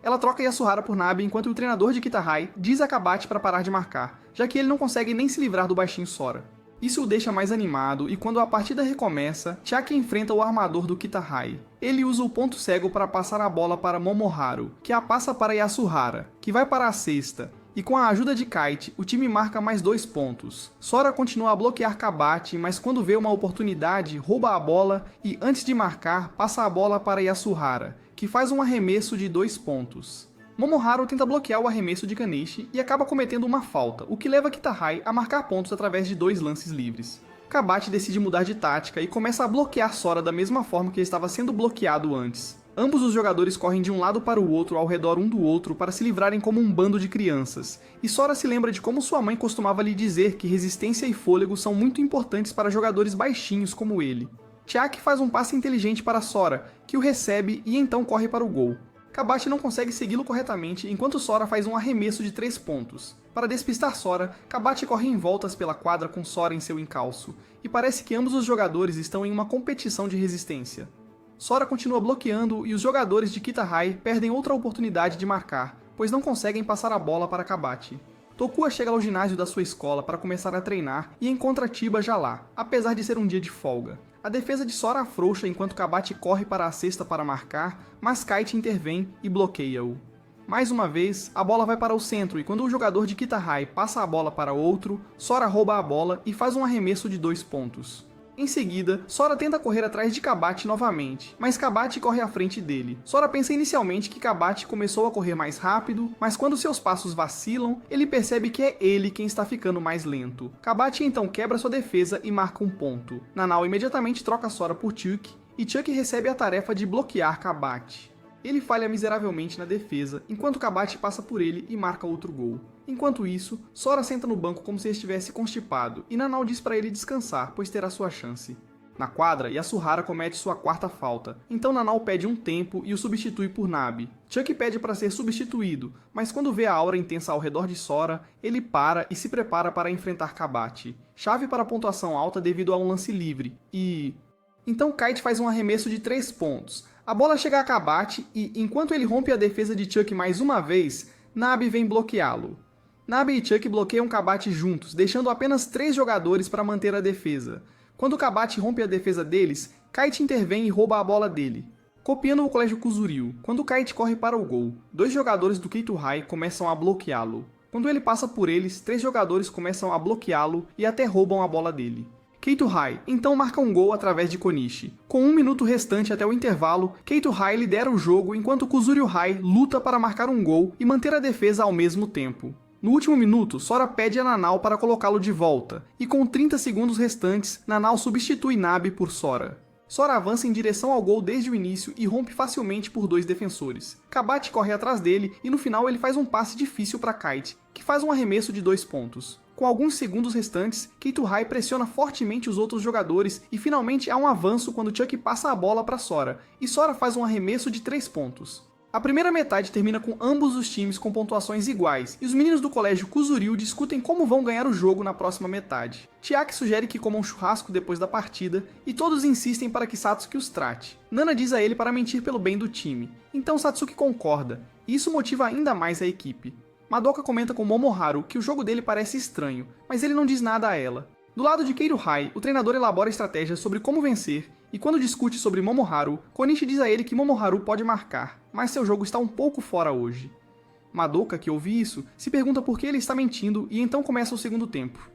Ela troca Yasuhara por Nabe enquanto o treinador de Kitahai diz a Kabate para parar de marcar, já que ele não consegue nem se livrar do baixinho Sora. Isso o deixa mais animado e quando a partida recomeça, Chiaki enfrenta o armador do Kitahai. Ele usa o ponto cego para passar a bola para Momoharu, que a passa para Yasuhara, que vai para a cesta. E com a ajuda de Kite, o time marca mais 2 pontos. Sora continua a bloquear Kabate, mas quando vê uma oportunidade, rouba a bola e, antes de marcar, passa a bola para Yasuhara, que faz um arremesso de 2 pontos. Momoharu tenta bloquear o arremesso de Kanishi e acaba cometendo uma falta, o que leva Kitahai a marcar pontos através de 2 lances livres. Kabate decide mudar de tática e começa a bloquear Sora da mesma forma que ele estava sendo bloqueado antes. Ambos os jogadores correm de um lado para o outro ao redor um do outro para se livrarem como um bando de crianças, e Sora se lembra de como sua mãe costumava lhe dizer que resistência e fôlego são muito importantes para jogadores baixinhos como ele. Chiaki faz um passe inteligente para Sora, que o recebe e então corre para o gol. Kabate não consegue segui-lo corretamente enquanto Sora faz um arremesso de 3 pontos. Para despistar Sora, Kabate corre em voltas pela quadra com Sora em seu encalço, e parece que ambos os jogadores estão em uma competição de resistência. Sora continua bloqueando e os jogadores de Kitahai perdem outra oportunidade de marcar, pois não conseguem passar a bola para Kabate. Tokua chega ao ginásio da sua escola para começar a treinar e encontra Chiba já lá, apesar de ser um dia de folga. A defesa de Sora afrouxa enquanto Kabate corre para a cesta para marcar, mas Kite intervém e bloqueia-o. Mais uma vez, a bola vai para o centro e quando o jogador de Kitahai passa a bola para outro, Sora rouba a bola e faz um arremesso de 2 pontos. Em seguida, Sora tenta correr atrás de Kabate novamente, mas Kabate corre à frente dele. Sora pensa inicialmente que Kabate começou a correr mais rápido, mas quando seus passos vacilam, ele percebe que é ele quem está ficando mais lento. Kabate então quebra sua defesa e marca um ponto. Nanao imediatamente troca Sora por Chuck, e Chuck recebe a tarefa de bloquear Kabate. Ele falha miseravelmente na defesa, enquanto Kabate passa por ele e marca outro gol. Enquanto isso, Sora senta no banco como se estivesse constipado, e Nanao diz para ele descansar, pois terá sua chance. Na quadra, Yasuhara comete sua 4ª falta, então Nanao pede um tempo e o substitui por Nabe. Chuck pede para ser substituído, mas quando vê a aura intensa ao redor de Sora, ele para e se prepara para enfrentar Kabate. Chave para a pontuação alta devido a um lance livre, e... Então Kite faz um arremesso de 3 pontos. A bola chega a Kabate e, enquanto ele rompe a defesa de Chuck mais uma vez, Nabe vem bloqueá-lo. Nabe e Chuck bloqueiam Kabate juntos, deixando apenas 3 jogadores para manter a defesa. Quando Kabate rompe a defesa deles, Kite intervém e rouba a bola dele. Copiando o colégio Kuzuryu, quando Kite corre para o gol, 2 jogadores do Keituhai começam a bloqueá-lo. Quando ele passa por eles, 3 jogadores começam a bloqueá-lo e até roubam a bola dele. Keituhai então marca um gol através de Konishi. Com 1 minuto restante até o intervalo, Keituhai lidera o jogo enquanto Kuzuryu-hai luta para marcar um gol e manter a defesa ao mesmo tempo. No último minuto, Sora pede a Nanao para colocá-lo de volta, e com 30 segundos restantes, Nanao substitui Nabe por Sora. Sora avança em direção ao gol desde o início e rompe facilmente por 2 defensores. Kabate corre atrás dele e no final ele faz um passe difícil para Kite, que faz um arremesso de 2 pontos. Com alguns segundos restantes, Keituhai pressiona fortemente os outros jogadores e finalmente há um avanço quando Chuck passa a bola para Sora, e Sora faz um arremesso de 3 pontos. A primeira metade termina com ambos os times com pontuações iguais, e os meninos do colégio Kuzuryu discutem como vão ganhar o jogo na próxima metade. Chiaki sugere que comam churrasco depois da partida, e todos insistem para que Satsuki os trate. Nana diz a ele para mentir pelo bem do time, então Satsuki concorda, e isso motiva ainda mais a equipe. Madoka comenta com Momoharu que o jogo dele parece estranho, mas ele não diz nada a ela. Do lado de Keituhai, o treinador elabora estratégias sobre como vencer, e quando discute sobre Momoharu, Konishi diz a ele que Momoharu pode marcar, mas seu jogo está um pouco fora hoje. Madoka, que ouve isso, se pergunta por que ele está mentindo e então começa o segundo tempo.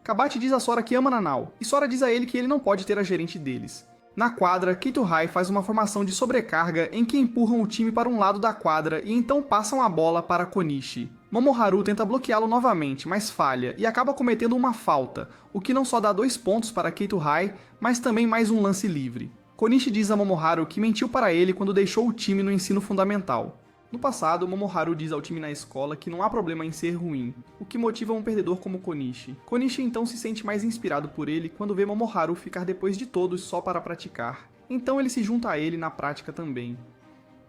Kabate diz a Sora que ama Nanao, e Sora diz a ele que ele não pode ter a gerente deles. Na quadra, Keituhai faz uma formação de sobrecarga em que empurram o time para um lado da quadra e então passam a bola para Konishi. Momoharu tenta bloqueá-lo novamente, mas falha e acaba cometendo uma falta, o que não só dá 2 pontos para Keituhai, mas também mais um lance livre. Konishi diz a Momoharu que mentiu para ele quando deixou o time no ensino fundamental. No passado, Momoharu diz ao time na escola que não há problema em ser ruim, o que motiva um perdedor como Konishi. Konishi então se sente mais inspirado por ele quando vê Momoharu ficar depois de todos só para praticar. Então ele se junta a ele na prática também.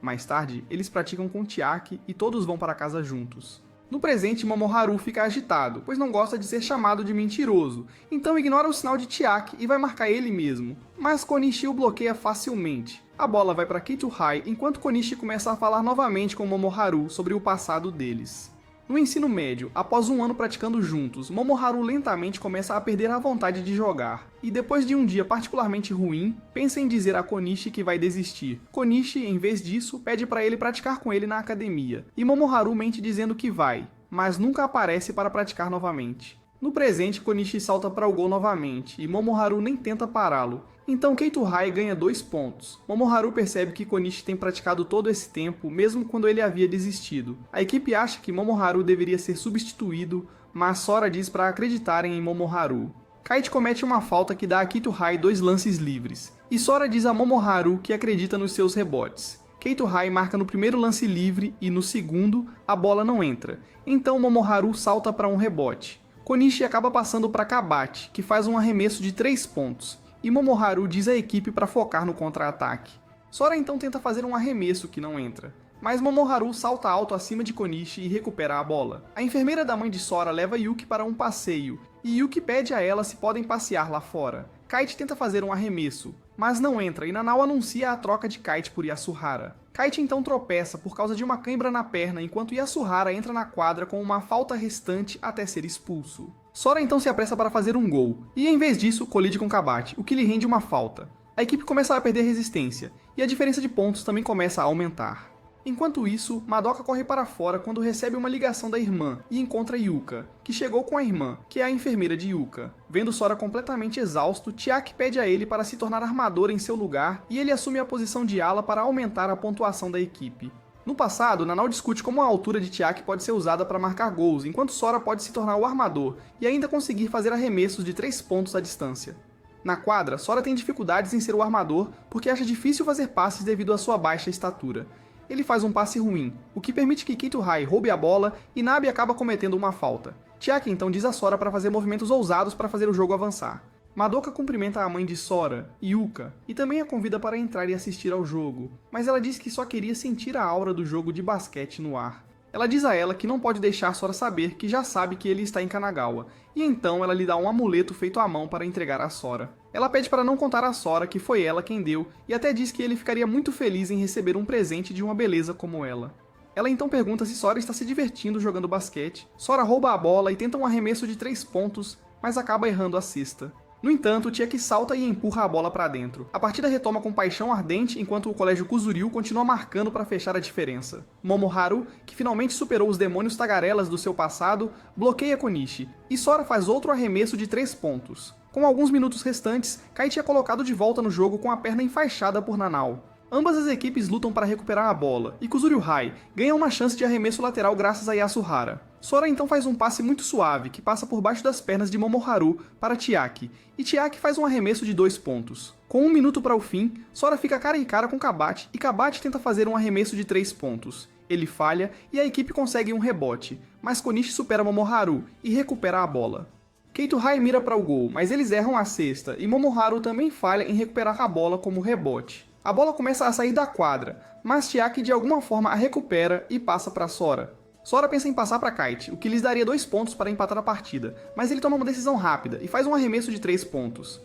Mais tarde, eles praticam com Chiaki e todos vão para casa juntos. No presente, Momoharu fica agitado, pois não gosta de ser chamado de mentiroso, então ignora o sinal de Chiaki e vai marcar ele mesmo. Mas Konishi o bloqueia facilmente. A bola vai para Keito-Hai enquanto Konishi começa a falar novamente com Momoharu sobre o passado deles. No ensino médio, após um ano praticando juntos, Momoharu lentamente começa a perder a vontade de jogar, e depois de um dia particularmente ruim, pensa em dizer a Konishi que vai desistir. Konishi, em vez disso, pede para ele praticar com ele na academia, e Momoharu mente dizendo que vai, mas nunca aparece para praticar novamente. No presente, Konishi salta para o gol novamente, e Momoharu nem tenta pará-lo. Então Keito-Hai ganha 2 pontos. Momoharu percebe que Konishi tem praticado todo esse tempo, mesmo quando ele havia desistido. A equipe acha que Momoharu deveria ser substituído, mas Sora diz para acreditarem em Momoharu. Kite comete uma falta que dá a Keito-Hai 2 lances livres, e Sora diz a Momoharu que acredita nos seus rebotes. Keito-Hai marca no primeiro lance livre e no segundo, a bola não entra. Então Momoharu salta para um rebote. Konishi acaba passando para Kabate, que faz um arremesso de 3 pontos. E Momoharu diz à equipe para focar no contra-ataque. Sora então tenta fazer um arremesso que não entra, mas Momoharu salta alto acima de Konishi e recupera a bola. A enfermeira da mãe de Sora leva Yuki para um passeio, e Yuki pede a ela se podem passear lá fora. Kite tenta fazer um arremesso, mas não entra e Nanao anuncia a troca de Kite por Yasuhara. Kite então tropeça por causa de uma cãibra na perna enquanto Yasuhara entra na quadra com uma falta restante até ser expulso. Sora então se apressa para fazer um gol, e em vez disso colide com Kabate, o que lhe rende uma falta. A equipe começa a perder resistência, e a diferença de pontos também começa a aumentar. Enquanto isso, Madoka corre para fora quando recebe uma ligação da irmã e encontra Yuka, que chegou com a irmã, que é a enfermeira de Yuka. Vendo Sora completamente exausto, Chiaki pede a ele para se tornar armador em seu lugar e ele assume a posição de ala para aumentar a pontuação da equipe. No passado, Nanao discute como a altura de Chiaki pode ser usada para marcar gols, enquanto Sora pode se tornar o armador e ainda conseguir fazer arremessos de 3 pontos à distância. Na quadra, Sora tem dificuldades em ser o armador porque acha difícil fazer passes devido à sua baixa estatura. Ele faz um passe ruim, o que permite que Keito-Hai roube a bola e Nabe acaba cometendo uma falta. Chiaki então diz a Sora para fazer movimentos ousados para fazer o jogo avançar. Madoka cumprimenta a mãe de Sora, Yuka, e também a convida para entrar e assistir ao jogo, mas ela diz que só queria sentir a aura do jogo de basquete no ar. Ela diz a ela que não pode deixar Sora saber que já sabe que ele está em Kanagawa, e então ela lhe dá um amuleto feito à mão para entregar a Sora. Ela pede para não contar a Sora que foi ela quem deu, e até diz que ele ficaria muito feliz em receber um presente de uma beleza como ela. Ela então pergunta se Sora está se divertindo jogando basquete. Sora rouba a bola e tenta um arremesso de 3 pontos, mas acaba errando a cesta. No entanto, Chiaki salta e empurra a bola para dentro. A partida retoma com paixão ardente enquanto o colégio Kuzuryu continua marcando para fechar a diferença. Momoharu, que finalmente superou os demônios tagarelas do seu passado, bloqueia Konishi, e Sora faz outro arremesso de 3 pontos. Com alguns minutos restantes, Kite é colocado de volta no jogo com a perna enfaixada por Nanao. Ambas as equipes lutam para recuperar a bola, e Kuzuryu-Hai ganha uma chance de arremesso lateral graças a Yasuhara. Sora então faz um passe muito suave, que passa por baixo das pernas de Momoharu para Chiaki, e Chiaki faz um arremesso de 2 pontos. Com 1 minuto para o fim, Sora fica cara em cara com Kabate, e Kabate tenta fazer um arremesso de 3 pontos. Ele falha, e a equipe consegue um rebote, mas Konishi supera Momoharu e recupera a bola. Keito-Hai mira para o gol, mas eles erram a cesta, e Momoharu também falha em recuperar a bola como rebote. A bola começa a sair da quadra, mas Chiaki de alguma forma a recupera e passa para Sora. Sora pensa em passar para Kite, o que lhes daria 2 pontos para empatar a partida, mas ele toma uma decisão rápida e faz um arremesso de 3 pontos.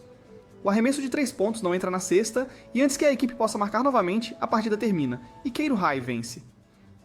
O arremesso de 3 pontos não entra na cesta, e antes que a equipe possa marcar novamente, a partida termina, e Keito-Hai vence.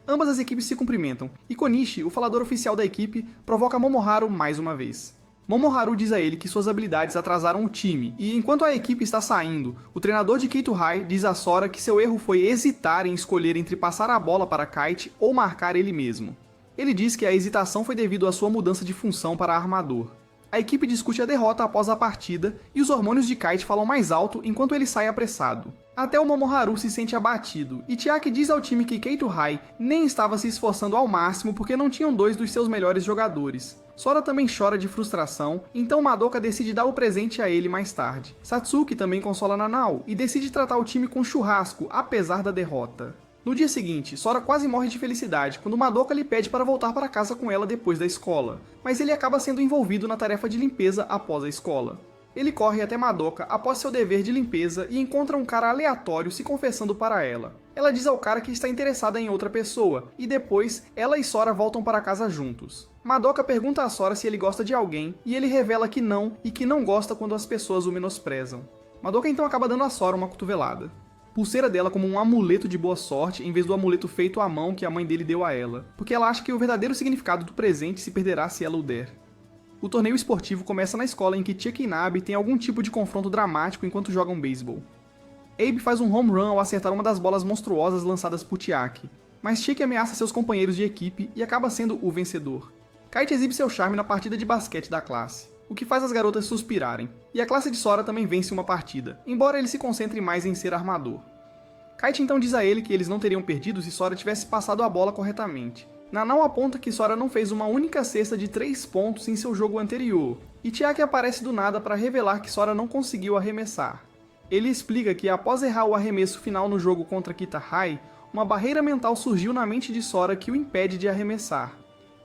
Ambas as equipes se cumprimentam, e Konishi, o falador oficial da equipe, provoca Momoharu mais uma vez. Momoharu diz a ele que suas habilidades atrasaram o time, e enquanto a equipe está saindo, o treinador de Keito-Hai diz a Sora que seu erro foi hesitar em escolher entre passar a bola para Kite ou marcar ele mesmo. Ele diz que a hesitação foi devido à sua mudança de função para armador. A equipe discute a derrota após a partida, e os hormônios de Kite falam mais alto enquanto ele sai apressado. Até o Momoharu se sente abatido, e Chiaki diz ao time que Keito-Hai nem estava se esforçando ao máximo porque não tinham 2 dos seus melhores jogadores. Sora também chora de frustração, então Madoka decide dar o presente a ele mais tarde. Satsuki também consola Nanao e decide tratar o time com churrasco, apesar da derrota. No dia seguinte, Sora quase morre de felicidade quando Madoka lhe pede para voltar para casa com ela depois da escola, mas ele acaba sendo envolvido na tarefa de limpeza após a escola. Ele corre até Madoka após seu dever de limpeza e encontra um cara aleatório se confessando para ela. Ela diz ao cara que está interessada em outra pessoa, e depois ela e Sora voltam para casa juntos. Madoka pergunta a Sora se ele gosta de alguém, e ele revela que não, e que não gosta quando as pessoas o menosprezam. Madoka então acaba dando a Sora uma cotovelada. Pulseira dela como um amuleto de boa sorte, em vez do amuleto feito à mão que a mãe dele deu a ela, porque ela acha que o verdadeiro significado do presente se perderá se ela o der. O torneio esportivo começa na escola em que Chuck e Nabe têm algum tipo de confronto dramático enquanto jogam beisebol. Abe faz um home run ao acertar uma das bolas monstruosas lançadas por Chiaki, mas Chuck ameaça seus companheiros de equipe e acaba sendo o vencedor. Kite exibe seu charme na partida de basquete da classe, o que faz as garotas suspirarem, e a classe de Sora também vence uma partida, embora ele se concentre mais em ser armador. Kite então diz a ele que eles não teriam perdido se Sora tivesse passado a bola corretamente. Nanau aponta que Sora não fez uma única cesta de 3 pontos em seu jogo anterior, e Chiaki aparece do nada para revelar que Sora não conseguiu arremessar. Ele explica que após errar o arremesso final no jogo contra Kitahai, uma barreira mental surgiu na mente de Sora que o impede de arremessar.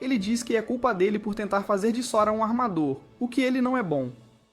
Ele diz que é culpa dele por tentar fazer de Sora um armador, o que ele não é bom.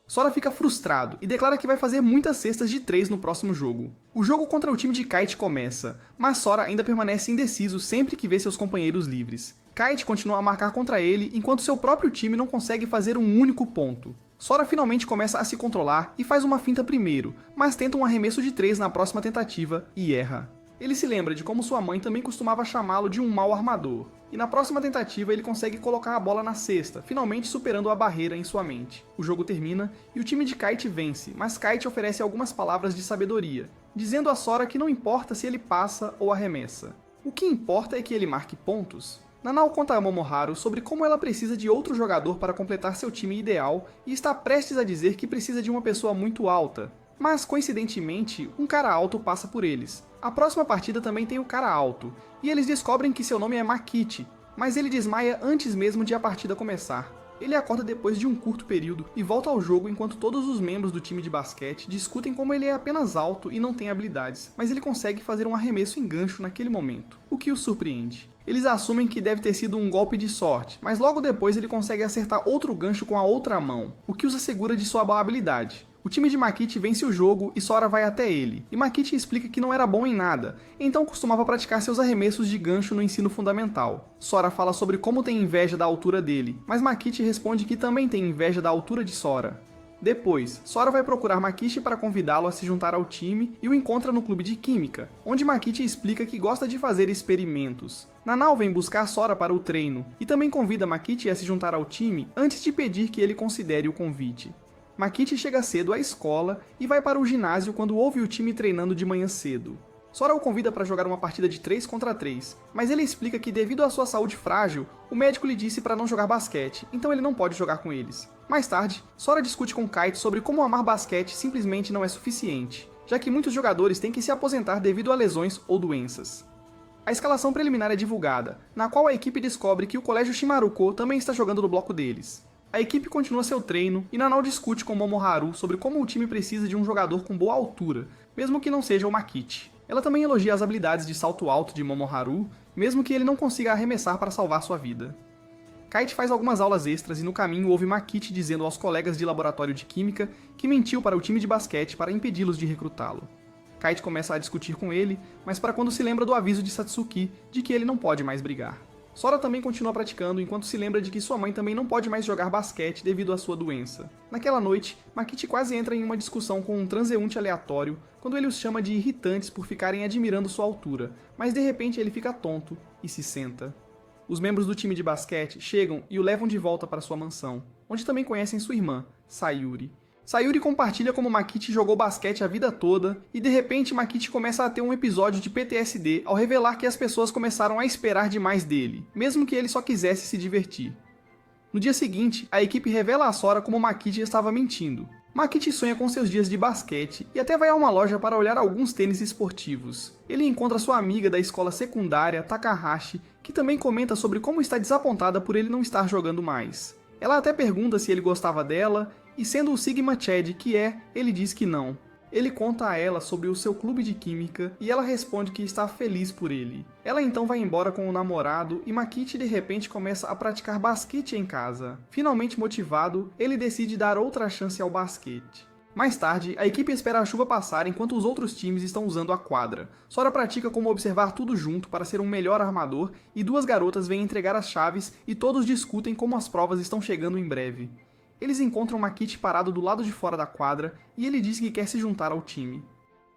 Sora fica frustrado e declara que vai fazer muitas cestas de 3 no próximo jogo. O jogo contra o time de Kite começa, mas Sora ainda permanece indeciso sempre que vê seus companheiros livres. Kite continua a marcar contra ele enquanto seu próprio time não consegue fazer um único ponto. Sora finalmente começa a se controlar e faz uma finta primeiro, mas tenta um arremesso de 3 na próxima tentativa e erra. Ele se lembra de como sua mãe também costumava chamá-lo de um mau armador, e na próxima tentativa ele consegue colocar a bola na cesta, finalmente superando a barreira em sua mente. O jogo termina e o time de Kite vence, mas Kite oferece algumas palavras de sabedoria, dizendo a Sora que não importa se ele passa ou arremessa. O que importa é que ele marque pontos. Nanau conta a Momoharu sobre como ela precisa de outro jogador para completar seu time ideal e está prestes a dizer que precisa de uma pessoa muito alta. Mas, coincidentemente, um cara alto passa por eles. A próxima partida também tem o cara alto, e eles descobrem que seu nome é Makichi, mas ele desmaia antes mesmo de a partida começar. Ele acorda depois de um curto período e volta ao jogo enquanto todos os membros do time de basquete discutem como ele é apenas alto e não tem habilidades, mas ele consegue fazer um arremesso em gancho naquele momento, o que os surpreende. Eles assumem que deve ter sido um golpe de sorte, mas logo depois ele consegue acertar outro gancho com a outra mão, o que os assegura de sua boa habilidade. O time de Makichi vence o jogo e Sora vai até ele, e Makichi explica que não era bom em nada, então costumava praticar seus arremessos de gancho no ensino fundamental. Sora fala sobre como tem inveja da altura dele, mas Makichi responde que também tem inveja da altura de Sora. Depois, Sora vai procurar Makichi para convidá-lo a se juntar ao time e o encontra no clube de química, onde Makichi explica que gosta de fazer experimentos. Nanau vem buscar Sora para o treino, e também convida Makichi a se juntar ao time antes de pedir que ele considere o convite. Makichi chega cedo à escola e vai para o ginásio quando ouve o time treinando de manhã cedo. Sora o convida para jogar uma partida de 3 contra 3, mas ele explica que devido à sua saúde frágil, o médico lhe disse para não jogar basquete, então ele não pode jogar com eles. Mais tarde, Sora discute com Kite sobre como amar basquete simplesmente não é suficiente, já que muitos jogadores têm que se aposentar devido a lesões ou doenças. A escalação preliminar é divulgada, na qual a equipe descobre que o colégio Shimaruko também está jogando no bloco deles. A equipe continua seu treino e Nanau discute com Momoharu sobre como o time precisa de um jogador com boa altura, mesmo que não seja o Makichi. Ela também elogia as habilidades de salto alto de Momoharu, mesmo que ele não consiga arremessar para salvar sua vida. Kite faz algumas aulas extras e no caminho ouve Makichi dizendo aos colegas de laboratório de química que mentiu para o time de basquete para impedi-los de recrutá-lo. Kite começa a discutir com ele, mas para quando se lembra do aviso de Satsuki de que ele não pode mais brigar. Sora também continua praticando enquanto se lembra de que sua mãe também não pode mais jogar basquete devido à sua doença. Naquela noite, Makichi quase entra em uma discussão com um transeunte aleatório quando ele os chama de irritantes por ficarem admirando sua altura, mas de repente ele fica tonto e se senta. Os membros do time de basquete chegam e o levam de volta para sua mansão, onde também conhecem sua irmã, Sayuri. Sayuri compartilha como Makichi jogou basquete a vida toda, e de repente Makichi começa a ter um episódio de PTSD ao revelar que as pessoas começaram a esperar demais dele, mesmo que ele só quisesse se divertir. No dia seguinte, a equipe revela a Sora como Makichi estava mentindo. Makichi sonha com seus dias de basquete e até vai a uma loja para olhar alguns tênis esportivos. Ele encontra sua amiga da escola secundária, Takahashi, que também comenta sobre como está desapontada por ele não estar jogando mais. Ela até pergunta se ele gostava dela, e sendo o Sigma Chad que é, ele diz que não. Ele conta a ela sobre o seu clube de química e ela responde que está feliz por ele. Ela então vai embora com o namorado e Makichi de repente começa a praticar basquete em casa. Finalmente motivado, ele decide dar outra chance ao basquete. Mais tarde, a equipe espera a chuva passar enquanto os outros times estão usando a quadra. Sora pratica como observar tudo junto para ser um melhor armador e duas garotas vêm entregar as chaves e todos discutem como as provas estão chegando em breve. Eles encontram Makichi parado do lado de fora da quadra e ele diz que quer se juntar ao time.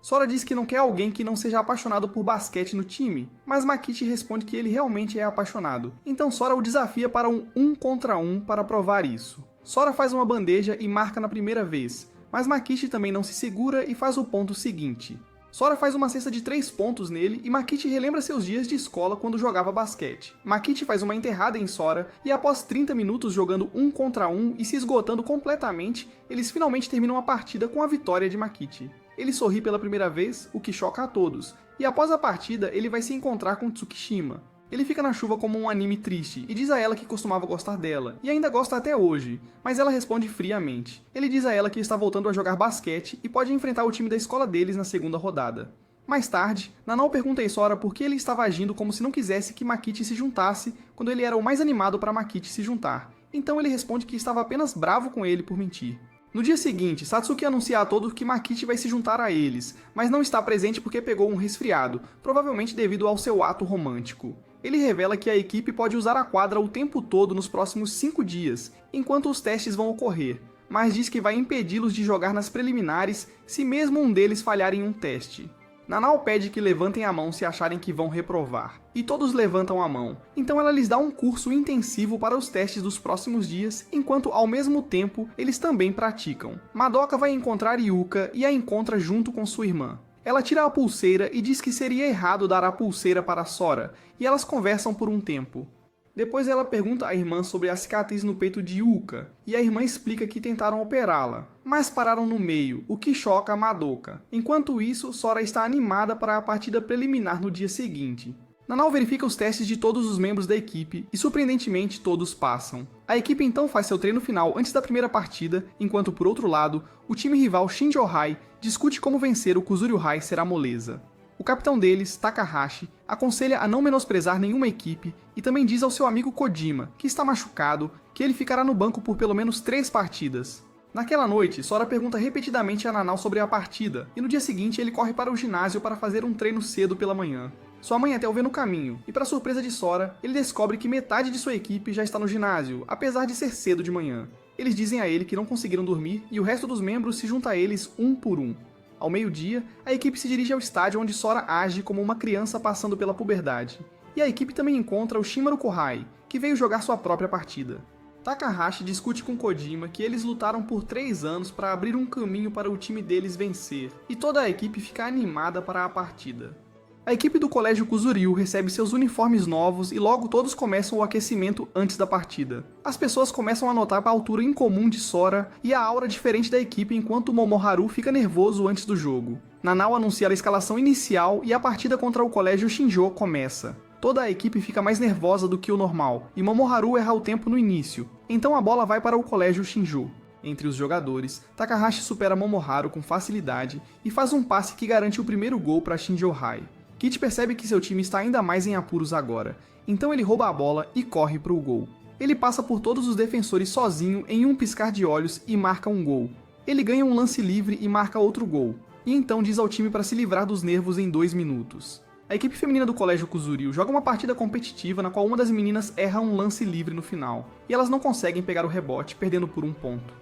Sora diz que não quer alguém que não seja apaixonado por basquete no time, mas Makichi responde que ele realmente é apaixonado. Então Sora o desafia para um contra um para provar isso. Sora faz uma bandeja e marca na primeira vez, mas Makichi também não se segura e faz o ponto seguinte. Sora faz uma cesta de 3 pontos nele e Makichi relembra seus dias de escola quando jogava basquete. Makichi faz uma enterrada em Sora e após 30 minutos jogando 1 contra 1 e se esgotando completamente, eles finalmente terminam a partida com a vitória de Makichi. Ele sorri pela primeira vez, o que choca a todos, e após a partida ele vai se encontrar com Tsukishima. Ele fica na chuva como um anime triste e diz a ela que costumava gostar dela, e ainda gosta até hoje, mas ela responde friamente. Ele diz a ela que está voltando a jogar basquete e pode enfrentar o time da escola deles na segunda rodada. Mais tarde, Nanao pergunta a Sora por que ele estava agindo como se não quisesse que Makichi se juntasse quando ele era o mais animado para Makichi se juntar. Então ele responde que estava apenas bravo com ele por mentir. No dia seguinte, Satsuki anuncia a todos que Makichi vai se juntar a eles, mas não está presente porque pegou um resfriado, provavelmente devido ao seu ato romântico. Ele revela que a equipe pode usar a quadra o tempo todo nos próximos 5 dias, enquanto os testes vão ocorrer, mas diz que vai impedi-los de jogar nas preliminares se mesmo um deles falhar em um teste. Nanao pede que levantem a mão se acharem que vão reprovar, e todos levantam a mão, então ela lhes dá um curso intensivo para os testes dos próximos dias, enquanto ao mesmo tempo eles também praticam. Madoka vai encontrar Yuka e a encontra junto com sua irmã. Ela tira a pulseira e diz que seria errado dar a pulseira para Sora, e elas conversam por um tempo. Depois ela pergunta à irmã sobre a cicatriz no peito de Yuka, e a irmã explica que tentaram operá-la, mas pararam no meio, o que choca a Madoka. Enquanto isso, Sora está animada para a partida preliminar no dia seguinte. Nanao verifica os testes de todos os membros da equipe e, surpreendentemente, todos passam. A equipe então faz seu treino final antes da primeira partida, enquanto, por outro lado, o time rival Shinjo-Hai discute como vencer o Kuzuryu-Hai será moleza. O capitão deles, Takahashi, aconselha a não menosprezar nenhuma equipe e também diz ao seu amigo Kojima, que está machucado, que ele ficará no banco por pelo menos 3 partidas. Naquela noite, Sora pergunta repetidamente a Nanao sobre a partida, e no dia seguinte ele corre para o ginásio para fazer um treino cedo pela manhã. Sua mãe até o vê no caminho, e para surpresa de Sora, ele descobre que metade de sua equipe já está no ginásio, apesar de ser cedo de manhã. Eles dizem a ele que não conseguiram dormir e o resto dos membros se junta a eles um por um. Ao meio-dia, a equipe se dirige ao estádio onde Sora age como uma criança passando pela puberdade. E a equipe também encontra o Shimaru Kohai, que veio jogar sua própria partida. Takahashi discute com Kojima que eles lutaram por 3 anos para abrir um caminho para o time deles vencer, e toda a equipe fica animada para a partida. A equipe do Colégio Kuzuryu recebe seus uniformes novos e logo todos começam o aquecimento antes da partida. As pessoas começam a notar a altura incomum de Sora e a aura diferente da equipe enquanto Momoharu fica nervoso antes do jogo. Nanao anuncia a escalação inicial e a partida contra o Colégio Shinjo começa. Toda a equipe fica mais nervosa do que o normal e Momoharu erra o tempo no início, então a bola vai para o Colégio Shinjo. Entre os jogadores, Takahashi supera Momoharu com facilidade e faz um passe que garante o primeiro gol para Shinjo-Hai. Kit percebe que seu time está ainda mais em apuros agora, então ele rouba a bola e corre para o gol. Ele passa por todos os defensores sozinho em um piscar de olhos e marca um gol. Ele ganha um lance livre e marca outro gol, e então diz ao time para se livrar dos nervos em 2 minutos. A equipe feminina do Colégio Kuzuryu joga uma partida competitiva na qual uma das meninas erra um lance livre no final, e elas não conseguem pegar o rebote, perdendo por 1 ponto.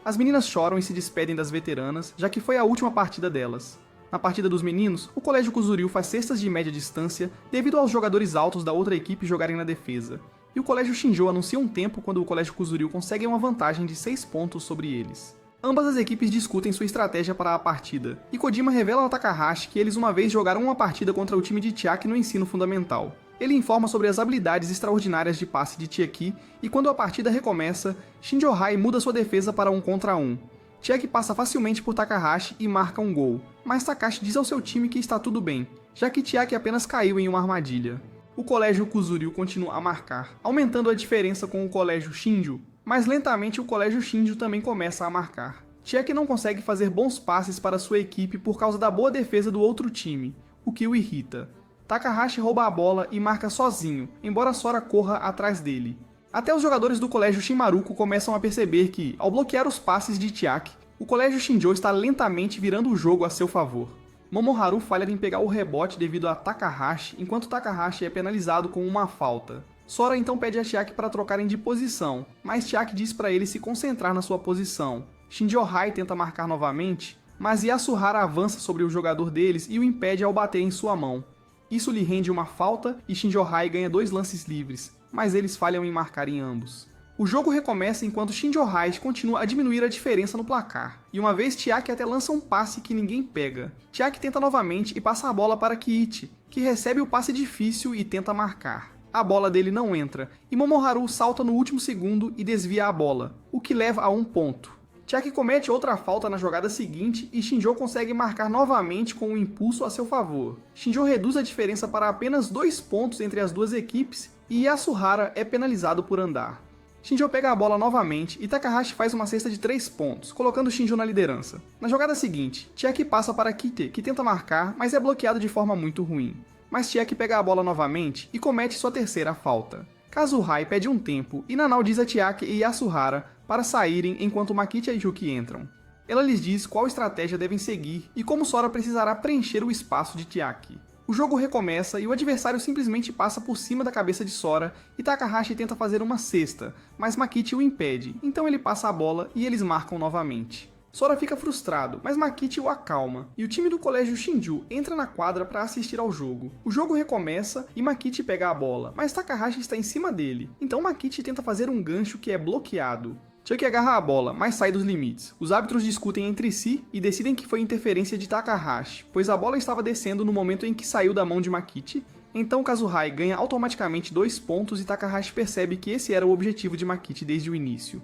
As meninas choram e se despedem das veteranas, já que foi a última partida delas. Na partida dos meninos, o Colégio Kuzuryu faz cestas de média distância devido aos jogadores altos da outra equipe jogarem na defesa, e o Colégio Shinjo anuncia um tempo quando o Colégio Kuzuryu consegue uma vantagem de 6 pontos sobre eles. Ambas as equipes discutem sua estratégia para a partida, e Kojima revela ao Takahashi que eles uma vez jogaram uma partida contra o time de Chiaki no ensino fundamental. Ele informa sobre as habilidades extraordinárias de passe de Chiaki, e quando a partida recomeça, Shinjo-Hai muda sua defesa para 1 contra 1. Chiaki passa facilmente por Takahashi e marca um gol, mas Takashi diz ao seu time que está tudo bem, já que Chiaki apenas caiu em uma armadilha. O Colégio Kuzuryu continua a marcar, aumentando a diferença com o Colégio Shinjo, mas lentamente o Colégio Shinjo também começa a marcar. Chiaki não consegue fazer bons passes para sua equipe por causa da boa defesa do outro time, o que o irrita. Takahashi rouba a bola e marca sozinho, embora Sora corra atrás dele. Até os jogadores do colégio Shinmaruko começam a perceber que, ao bloquear os passes de Chiaki, o colégio Shinjo está lentamente virando o jogo a seu favor. Momoharu falha em pegar o rebote devido a Takahashi, enquanto Takahashi é penalizado com uma falta. Sora então pede a Chiaki para trocarem de posição, mas Chiaki diz para ele se concentrar na sua posição. Shinjo-Hai tenta marcar novamente, mas Yasuhara avança sobre o jogador deles e o impede ao bater em sua mão. Isso lhe rende uma falta e Shinjo-Hai ganha 2 lances livres, mas eles falham em marcar em ambos. O jogo recomeça enquanto Shinjo-Hai continua a diminuir a diferença no placar, e uma vez Chiaki até lança um passe que ninguém pega. Chiaki tenta novamente e passa a bola para Kiichi, que recebe o passe difícil e tenta marcar. A bola dele não entra, e Momoharu salta no último segundo e desvia a bola, o que leva a 1 ponto. Chiaki comete outra falta na jogada seguinte e Shinjo consegue marcar novamente com um impulso a seu favor. Shinjo reduz a diferença para apenas 2 pontos entre as duas equipes e Yasuhara é penalizado por andar. Shinjo pega a bola novamente e Takahashi faz uma cesta de 3 pontos, colocando Shinjo na liderança. Na jogada seguinte, Chiaki passa para Kite, que tenta marcar, mas é bloqueado de forma muito ruim. Mas Chiaki pega a bola novamente e comete sua terceira falta. Kazuhai pede um tempo e Nanao diz a Chiaki e Yasuhara para saírem enquanto Makichi e Yuki entram. Ela lhes diz qual estratégia devem seguir e como Sora precisará preencher o espaço de Chiaki. O jogo recomeça e o adversário simplesmente passa por cima da cabeça de Sora e Takahashi tenta fazer uma cesta, mas Makichi o impede, então ele passa a bola e eles marcam novamente. Sora fica frustrado, mas Makichi o acalma, e o time do colégio Shinju entra na quadra para assistir ao jogo. O jogo recomeça e Makichi pega a bola, mas Takahashi está em cima dele, então Makichi tenta fazer um gancho que é bloqueado. Chuck agarra a bola, mas sai dos limites. Os árbitros discutem entre si e decidem que foi interferência de Takahashi, pois a bola estava descendo no momento em que saiu da mão de Makichi, então Kazuhai ganha automaticamente 2 pontos e Takahashi percebe que esse era o objetivo de Makichi desde o início.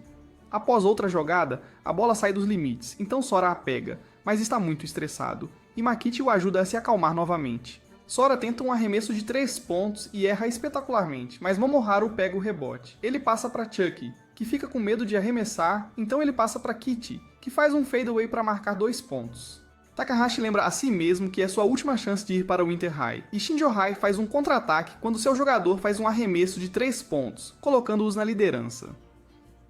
Após outra jogada, a bola sai dos limites, então Sora a pega, mas está muito estressado, e Makichi o ajuda a se acalmar novamente. Sora tenta um arremesso de 3 pontos e erra espetacularmente, mas Momoharu pega o rebote. Ele passa para Chucky, que fica com medo de arremessar, então ele passa para Kichi, que faz um fadeaway para marcar 2 pontos. Takahashi lembra a si mesmo que é sua última chance de ir para o Winter High, e Shinjo-Hai faz um contra-ataque quando seu jogador faz um arremesso de 3 pontos, colocando-os na liderança.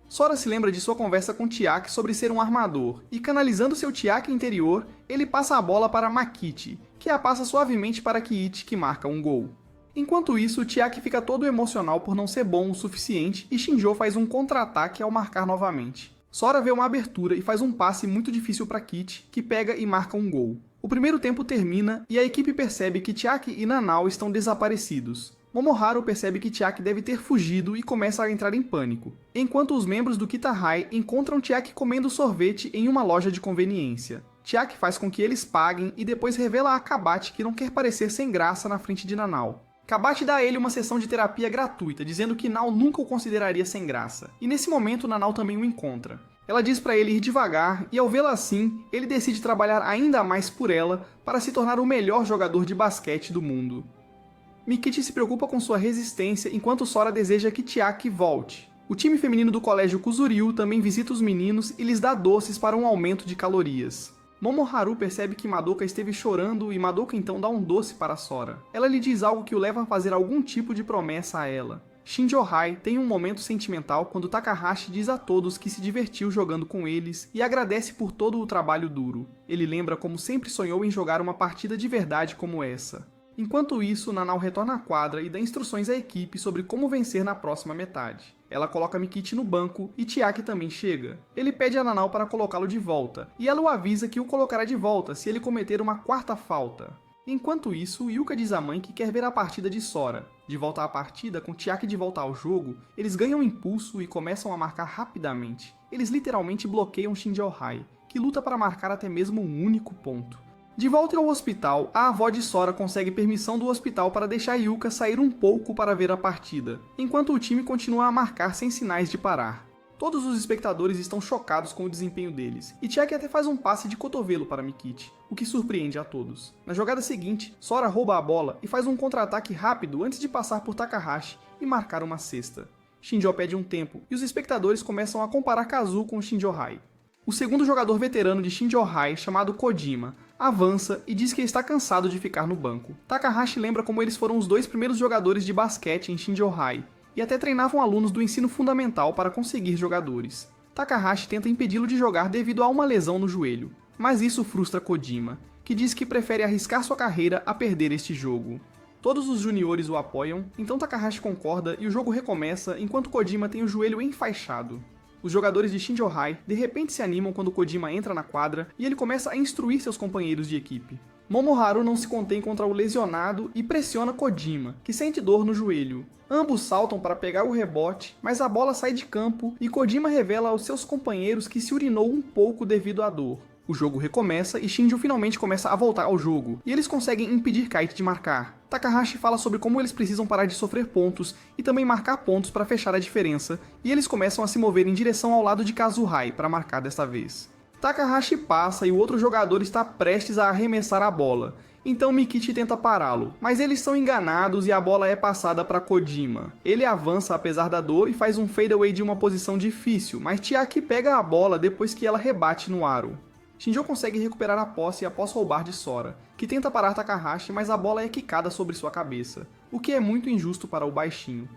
Sora se lembra de sua conversa com Chiaki sobre ser um armador, e canalizando seu Chiaki interior, ele passa a bola para Makichi, que a passa suavemente para Kiichi, que marca um gol. Enquanto isso, Chiaki fica todo emocional por não ser bom o suficiente e Shinjo faz um contra-ataque ao marcar novamente. Sora vê uma abertura e faz um passe muito difícil para Kiichi, que pega e marca um gol. O primeiro tempo termina e a equipe percebe que Chiaki e Nanao estão desaparecidos. Momoharu percebe que Chiaki deve ter fugido e começa a entrar em pânico, enquanto os membros do Kitahai encontram Chiaki comendo sorvete em uma loja de conveniência. Chiaki faz com que eles paguem e depois revela a Kabate que não quer parecer sem graça na frente de Nanao. Kabate dá a ele uma sessão de terapia gratuita, dizendo que Nao nunca o consideraria sem graça, e nesse momento Nanao também o encontra. Ela diz para ele ir devagar e ao vê-la assim, ele decide trabalhar ainda mais por ela para se tornar o melhor jogador de basquete do mundo. Mikichi se preocupa com sua resistência enquanto Sora deseja que Chiaki volte. O time feminino do colégio Kuzuryu também visita os meninos e lhes dá doces para um aumento de calorias. Momoharu percebe que Madoka esteve chorando e Madoka então dá um doce para Sora. Ela lhe diz algo que o leva a fazer algum tipo de promessa a ela. Shinjo-Hai tem um momento sentimental quando Takahashi diz a todos que se divertiu jogando com eles e agradece por todo o trabalho duro. Ele lembra como sempre sonhou em jogar uma partida de verdade como essa. Enquanto isso, Nanao retorna à quadra e dá instruções à equipe sobre como vencer na próxima metade. Ela coloca Mikichi no banco e Chiaki também chega. Ele pede a Nanao para colocá-lo de volta, e ela o avisa que o colocará de volta se ele cometer uma 4ª falta. Enquanto isso, Yuka diz à mãe que quer ver a partida de Sora. De volta à partida, com Chiaki de volta ao jogo, eles ganham impulso e começam a marcar rapidamente. Eles literalmente bloqueiam Shinjo-Hai, que luta para marcar até mesmo um único ponto. De volta ao hospital, a avó de Sora consegue permissão do hospital para deixar Yuka sair um pouco para ver a partida, enquanto o time continua a marcar sem sinais de parar. Todos os espectadores estão chocados com o desempenho deles, e Chiaki até faz um passe de cotovelo para Mikichi, o que surpreende a todos. Na jogada seguinte, Sora rouba a bola e faz um contra-ataque rápido antes de passar por Takahashi e marcar uma cesta. Shinjo pede um tempo, e os espectadores começam a comparar Kazu com Shinjo-Hai. O segundo jogador veterano de Shinjo-Hai, chamado Kojima, avança e diz que está cansado de ficar no banco. Takahashi lembra como eles foram os 2 primeiros jogadores de basquete em Shinjo-Hai, e até treinavam alunos do ensino fundamental para conseguir jogadores. Takahashi tenta impedi-lo de jogar devido a uma lesão no joelho, mas isso frustra Kojima, que diz que prefere arriscar sua carreira a perder este jogo. Todos os juniores o apoiam, então Takahashi concorda e o jogo recomeça enquanto Kojima tem o joelho enfaixado. Os jogadores de Shinjo-Hai de repente se animam quando Kojima entra na quadra e ele começa a instruir seus companheiros de equipe. Momoharu não se contém contra o lesionado e pressiona Kojima, que sente dor no joelho. Ambos saltam para pegar o rebote, mas a bola sai de campo e Kojima revela aos seus companheiros que se urinou um pouco devido à dor. O jogo recomeça e Shinjo finalmente começa a voltar ao jogo, e eles conseguem impedir Kite de marcar. Takahashi fala sobre como eles precisam parar de sofrer pontos e também marcar pontos para fechar a diferença, e eles começam a se mover em direção ao lado de Kazuhai para marcar desta vez. Takahashi passa e o outro jogador está prestes a arremessar a bola, então Mikichi tenta pará-lo, mas eles são enganados e a bola é passada para Kojima. Ele avança apesar da dor e faz um fadeaway de uma posição difícil, mas Chiaki pega a bola depois que ela rebate no aro. Shinjo consegue recuperar a posse após roubar de Sora, que tenta parar Takahashi, mas a bola é quicada sobre sua cabeça, o que é muito injusto para o baixinho.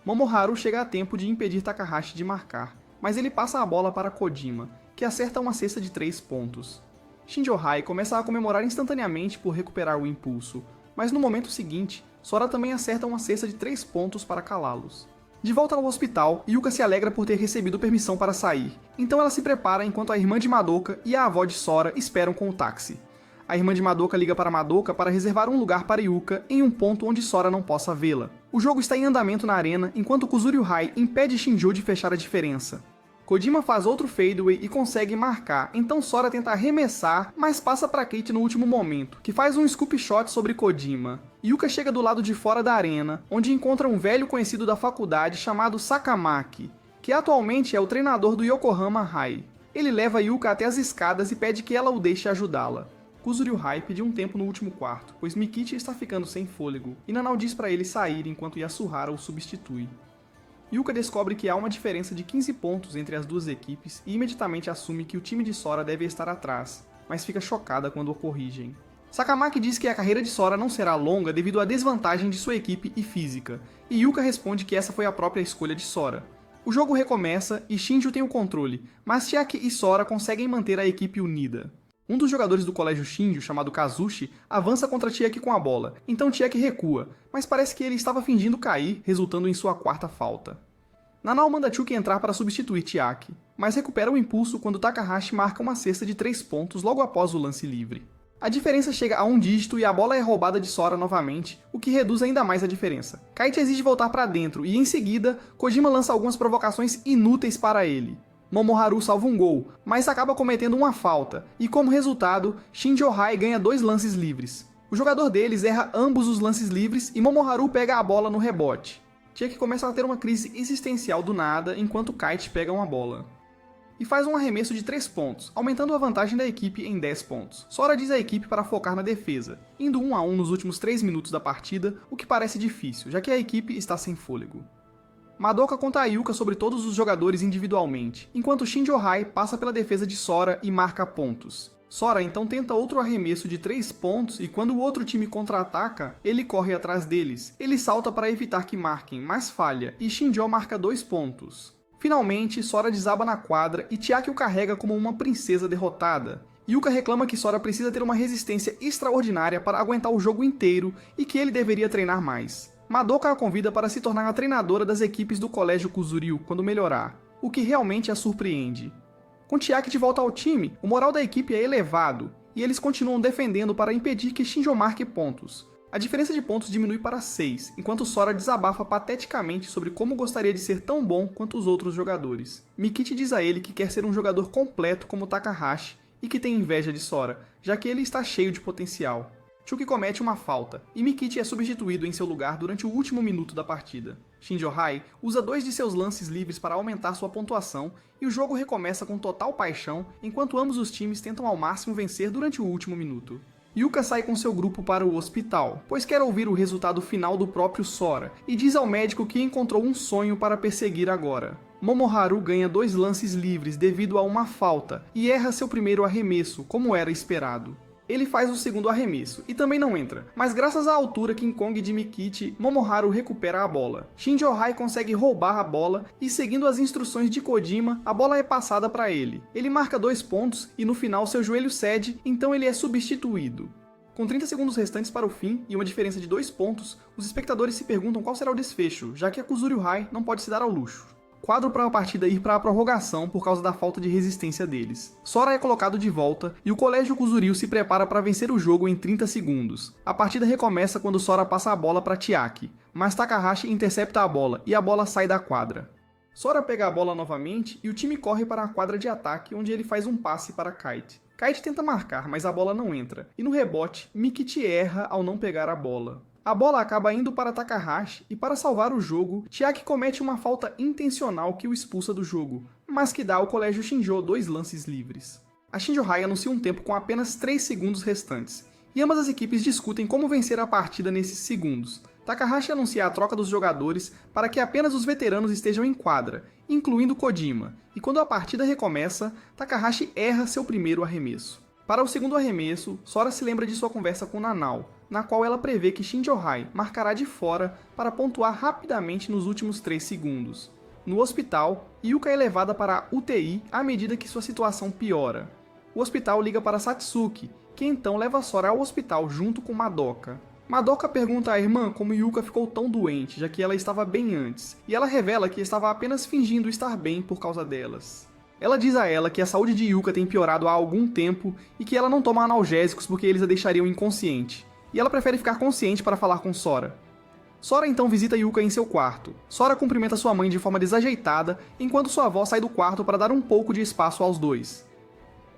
Momoharu chega a tempo de impedir Takahashi de marcar, mas ele passa a bola para Kojima, que acerta uma cesta de 3 pontos. Shinjo-Hai começa a comemorar instantaneamente por recuperar o impulso, mas no momento seguinte, Sora também acerta uma cesta de 3 pontos para calá-los. De volta ao hospital, Yuka se alegra por ter recebido permissão para sair, então ela se prepara enquanto a irmã de Madoka e a avó de Sora esperam com o táxi. A irmã de Madoka liga para Madoka para reservar um lugar para Yuka em um ponto onde Sora não possa vê-la. O jogo está em andamento na arena enquanto Kuzuryu-Hai impede Shinjo de fechar a diferença. Kojima faz outro fadeaway e consegue marcar, então Sora tenta arremessar, mas passa para Kate no último momento, que faz um scoop shot sobre Kojima. Yuka chega do lado de fora da arena, onde encontra um velho conhecido da faculdade chamado Sakamaki, que atualmente é o treinador do Yokohama High. Ele leva Yuka até as escadas e pede que ela o deixe ajudá-la. Kuzuryu-Hai pediu um tempo no último quarto, pois Mikichi está ficando sem fôlego, e Nanao diz para ele sair enquanto Yasuhara o substitui. Yuka descobre que há uma diferença de 15 pontos entre as duas equipes e imediatamente assume que o time de Sora deve estar atrás, mas fica chocada quando o corrigem. Sakamaki diz que a carreira de Sora não será longa devido à desvantagem de sua equipe e física, e Yuka responde que essa foi a própria escolha de Sora. O jogo recomeça e Shinjo tem o controle, mas Chiaki e Sora conseguem manter a equipe unida. Um dos jogadores do colégio Shinjo, chamado Kazushi, avança contra Chiaki com a bola, então Chiaki recua, mas parece que ele estava fingindo cair, resultando em sua 4ª falta. Nanao manda Chuki entrar para substituir Chiaki, mas recupera o impulso quando Takahashi marca uma cesta de 3 pontos logo após o lance livre. A diferença chega a 1 dígito e a bola é roubada de Sora novamente, o que reduz ainda mais a diferença. Kite exige voltar para dentro e, em seguida, Kojima lança algumas provocações inúteis para ele. Momoharu salva um gol, mas acaba cometendo uma falta, e como resultado, Shinjo-Hai ganha 2 lances livres. O jogador deles erra ambos os lances livres e Momoharu pega a bola no rebote. Chiaki começa a ter uma crise existencial do nada enquanto Kite pega uma bola. E faz um arremesso de 3 pontos, aumentando a vantagem da equipe em 10 pontos. Sora diz à equipe para focar na defesa, indo 1 a 1 nos últimos 3 minutos da partida, o que parece difícil, já que a equipe está sem fôlego. Madoka conta a Yuka sobre todos os jogadores individualmente, enquanto Shinjo-Hai passa pela defesa de Sora e marca pontos. Sora então tenta outro arremesso de 3 pontos e quando o outro time contra-ataca, ele corre atrás deles. Ele salta para evitar que marquem, mas falha, e Shinjo marca 2 pontos. Finalmente, Sora desaba na quadra e Chiaki o carrega como uma princesa derrotada. Yuka reclama que Sora precisa ter uma resistência extraordinária para aguentar o jogo inteiro e que ele deveria treinar mais. Madoka a convida para se tornar a treinadora das equipes do colégio Kuzuryu quando melhorar, o que realmente a surpreende. Com Chiaki de volta ao time, o moral da equipe é elevado, e eles continuam defendendo para impedir que Shinjo marque pontos. A diferença de pontos diminui para 6, enquanto Sora desabafa pateticamente sobre como gostaria de ser tão bom quanto os outros jogadores. Mikichi diz a ele que quer ser um jogador completo como Takahashi, e que tem inveja de Sora, já que ele está cheio de potencial. Chuki comete uma falta, e Mikichi é substituído em seu lugar durante o último minuto da partida. Shinjo-Hai usa 2 de seus lances livres para aumentar sua pontuação, e o jogo recomeça com total paixão, enquanto ambos os times tentam ao máximo vencer durante o último minuto. Yuka sai com seu grupo para o hospital, pois quer ouvir o resultado final do próprio Sora, e diz ao médico que encontrou um sonho para perseguir agora. Momoharu ganha 2 lances livres devido a uma falta e erra seu primeiro arremesso, como era esperado. Ele faz o segundo arremesso e também não entra, mas graças à altura King Kong de Mikichi, Momoharu recupera a bola. Shinjo Ohai consegue roubar a bola e, seguindo as instruções de Kojima, a bola é passada para ele. Ele marca 2 pontos e no final seu joelho cede, então ele é substituído. Com 30 segundos restantes para o fim e uma diferença de 2 pontos, os espectadores se perguntam qual será o desfecho, já que a Kuzuryu-hai não pode se dar ao luxo. Quadro para a partida ir para a prorrogação por causa da falta de resistência deles. Sora é colocado de volta e o Colégio Kuzuryu se prepara para vencer o jogo em 30 segundos. A partida recomeça quando Sora passa a bola para Chiaki, mas Takahashi intercepta a bola e a bola sai da quadra. Sora pega a bola novamente e o time corre para a quadra de ataque, onde ele faz um passe para Kite. Kite tenta marcar, mas a bola não entra, e no rebote, Mikichi erra ao não pegar a bola. A bola acaba indo para Takahashi e, para salvar o jogo, Chiaki comete uma falta intencional que o expulsa do jogo, mas que dá ao Colégio Shinjo 2 lances livres. A Shinjo Ohai anuncia um tempo com apenas 3 segundos restantes, e ambas as equipes discutem como vencer a partida nesses segundos. Takahashi anuncia a troca dos jogadores para que apenas os veteranos estejam em quadra, incluindo Kojima, e quando a partida recomeça, Takahashi erra seu primeiro arremesso. Para o segundo arremesso, Sora se lembra de sua conversa com Nanao, na qual ela prevê que Shinjo Ohai marcará de fora para pontuar rapidamente nos últimos 3 segundos. No hospital, Yuka é levada para a UTI à medida que sua situação piora. O hospital liga para Satsuki, que então leva Sora ao hospital junto com Madoka. Madoka pergunta à irmã como Yuka ficou tão doente, já que ela estava bem antes, e ela revela que estava apenas fingindo estar bem por causa delas. Ela diz a ela que a saúde de Yuka tem piorado há algum tempo e que ela não toma analgésicos porque eles a deixariam inconsciente, e ela prefere ficar consciente para falar com Sora. Sora então visita Yuka em seu quarto. Sora cumprimenta sua mãe de forma desajeitada, enquanto sua avó sai do quarto para dar um pouco de espaço aos dois.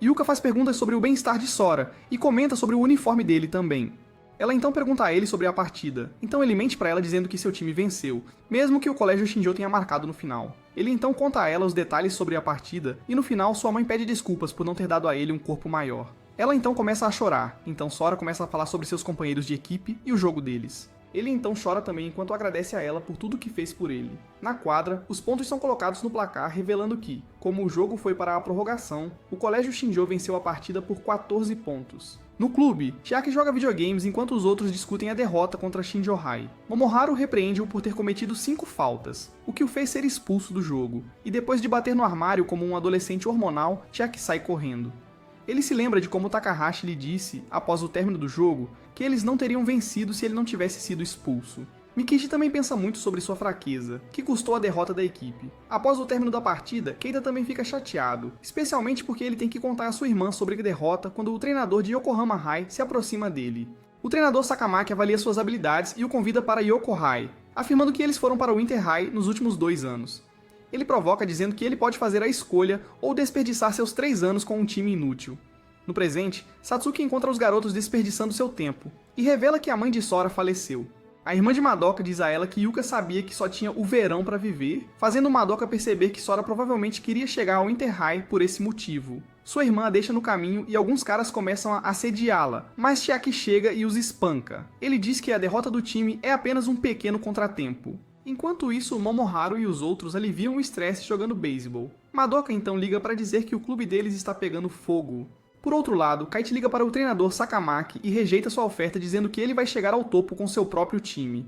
Yuka faz perguntas sobre o bem-estar de Sora e comenta sobre o uniforme dele também. Ela então pergunta a ele sobre a partida, então ele mente para ela dizendo que seu time venceu, mesmo que o Colégio Shinjo tenha marcado no final. Ele então conta a ela os detalhes sobre a partida, e no final sua mãe pede desculpas por não ter dado a ele um corpo maior. Ela então começa a chorar, então Sora começa a falar sobre seus companheiros de equipe e o jogo deles. Ele então chora também enquanto agradece a ela por tudo que fez por ele. Na quadra, os pontos são colocados no placar revelando que, como o jogo foi para a prorrogação, o Colégio Shinjo venceu a partida por 14 pontos. No clube, Chiaki joga videogames enquanto os outros discutem a derrota contra Shinjo Ohai. Momoharu repreende-o por ter cometido 5 faltas, o que o fez ser expulso do jogo, e depois de bater no armário como um adolescente hormonal, Chiaki sai correndo. Ele se lembra de como Takahashi lhe disse, após o término do jogo, que eles não teriam vencido se ele não tivesse sido expulso. Mikichi também pensa muito sobre sua fraqueza, que custou a derrota da equipe. Após o término da partida, Keita também fica chateado, especialmente porque ele tem que contar a sua irmã sobre a derrota quando o treinador de Yokohama High se aproxima dele. O treinador Sakamaki avalia suas habilidades e o convida para Yoko High, afirmando que eles foram para o Inter High nos últimos 2 anos. Ele provoca dizendo que ele pode fazer a escolha ou desperdiçar seus 3 anos com um time inútil. No presente, Satsuki encontra os garotos desperdiçando seu tempo, e revela que a mãe de Sora faleceu. A irmã de Madoka diz a ela que Yuka sabia que só tinha o verão para viver, fazendo Madoka perceber que Sora provavelmente queria chegar ao Inter High por esse motivo. Sua irmã a deixa no caminho e alguns caras começam a assediá-la, mas Chiaki chega e os espanca. Ele diz que a derrota do time é apenas um pequeno contratempo. Enquanto isso, Momoharu e os outros aliviam o estresse jogando beisebol. Madoka então liga para dizer que o clube deles está pegando fogo. Por outro lado, Kite liga para o treinador Sakamaki e rejeita sua oferta dizendo que ele vai chegar ao topo com seu próprio time.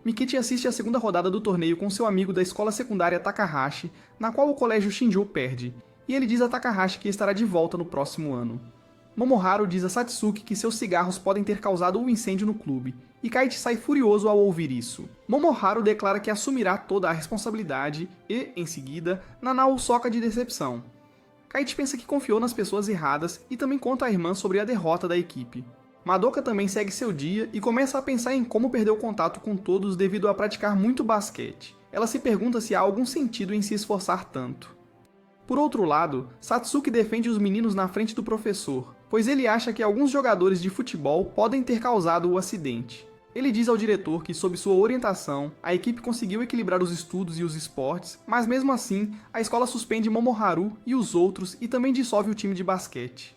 Mikichi assiste a segunda rodada do torneio com seu amigo da escola secundária Takahashi, na qual o colégio Shinjo perde, e ele diz a Takahashi que estará de volta no próximo ano. Momoharu diz a Satsuki que seus cigarros podem ter causado um incêndio no clube, e Kite sai furioso ao ouvir isso. Momoharu declara que assumirá toda a responsabilidade e, em seguida, Nanao o soca de decepção. Kite pensa que confiou nas pessoas erradas e também conta à irmã sobre a derrota da equipe. Madoka também segue seu dia e começa a pensar em como perder o contato com todos devido a praticar muito basquete. Ela se pergunta se há algum sentido em se esforçar tanto. Por outro lado, Satsuki defende os meninos na frente do professor, pois ele acha que alguns jogadores de futebol podem ter causado o acidente. Ele diz ao diretor que, sob sua orientação, a equipe conseguiu equilibrar os estudos e os esportes, mas mesmo assim, a escola suspende Momoharu e os outros e também dissolve o time de basquete.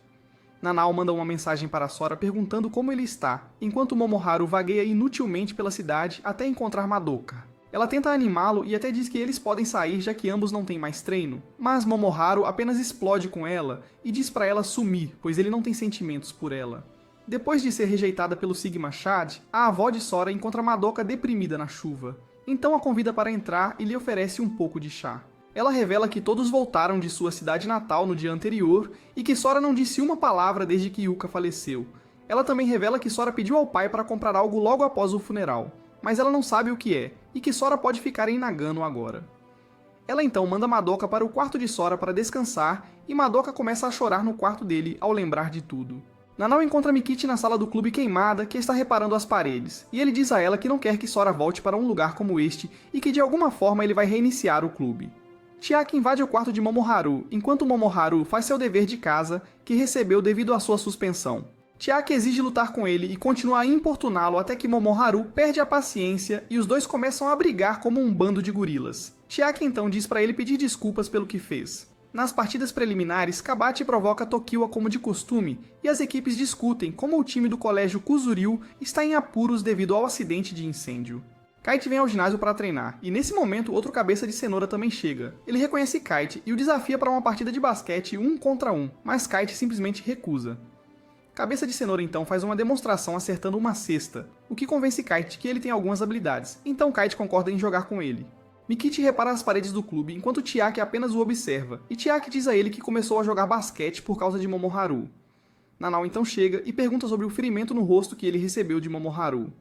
Nanao manda uma mensagem para Sora perguntando como ele está, enquanto Momoharu vagueia inutilmente pela cidade até encontrar Madoka. Ela tenta animá-lo e até diz que eles podem sair já que ambos não têm mais treino, mas Momoharu apenas explode com ela e diz pra ela sumir, pois ele não tem sentimentos por ela. Depois de ser rejeitada pelo Sigma Chad, a avó de Sora encontra Madoka deprimida na chuva. Então a convida para entrar e lhe oferece um pouco de chá. Ela revela que todos voltaram de sua cidade natal no dia anterior e que Sora não disse uma palavra desde que Yuka faleceu. Ela também revela que Sora pediu ao pai para comprar algo logo após o funeral, mas ela não sabe o que é, e que Sora pode ficar em Nagano agora. Ela então manda Madoka para o quarto de Sora para descansar, e Madoka começa a chorar no quarto dele ao lembrar de tudo. Nanao encontra Mikichi na sala do clube queimada, que está reparando as paredes, e ele diz a ela que não quer que Sora volte para um lugar como este, e que de alguma forma ele vai reiniciar o clube. Chiaki invade o quarto de Momoharu, enquanto Momoharu faz seu dever de casa, que recebeu devido à sua suspensão. Chiaki exige lutar com ele e continua a importuná-lo até que Momoharu perde a paciência e os dois começam a brigar como um bando de gorilas. Chiaki então diz para ele pedir desculpas pelo que fez. Nas partidas preliminares, Kabate provoca Tokiwa como de costume, e as equipes discutem como o time do colégio Kuzuryu está em apuros devido ao acidente de incêndio. Kite vem ao ginásio para treinar, e nesse momento outro cabeça de cenoura também chega. Ele reconhece Kite e o desafia para uma partida de basquete 1 contra 1, mas Kite simplesmente recusa. Cabeça de cenoura então faz uma demonstração acertando uma cesta, o que convence Kite que ele tem algumas habilidades, então Kite concorda em jogar com ele. Mikichi repara as paredes do clube enquanto Chiaki apenas o observa, e Chiaki diz a ele que começou a jogar basquete por causa de Momoharu. Nanao então chega e pergunta sobre o ferimento no rosto que ele recebeu de Momoharu.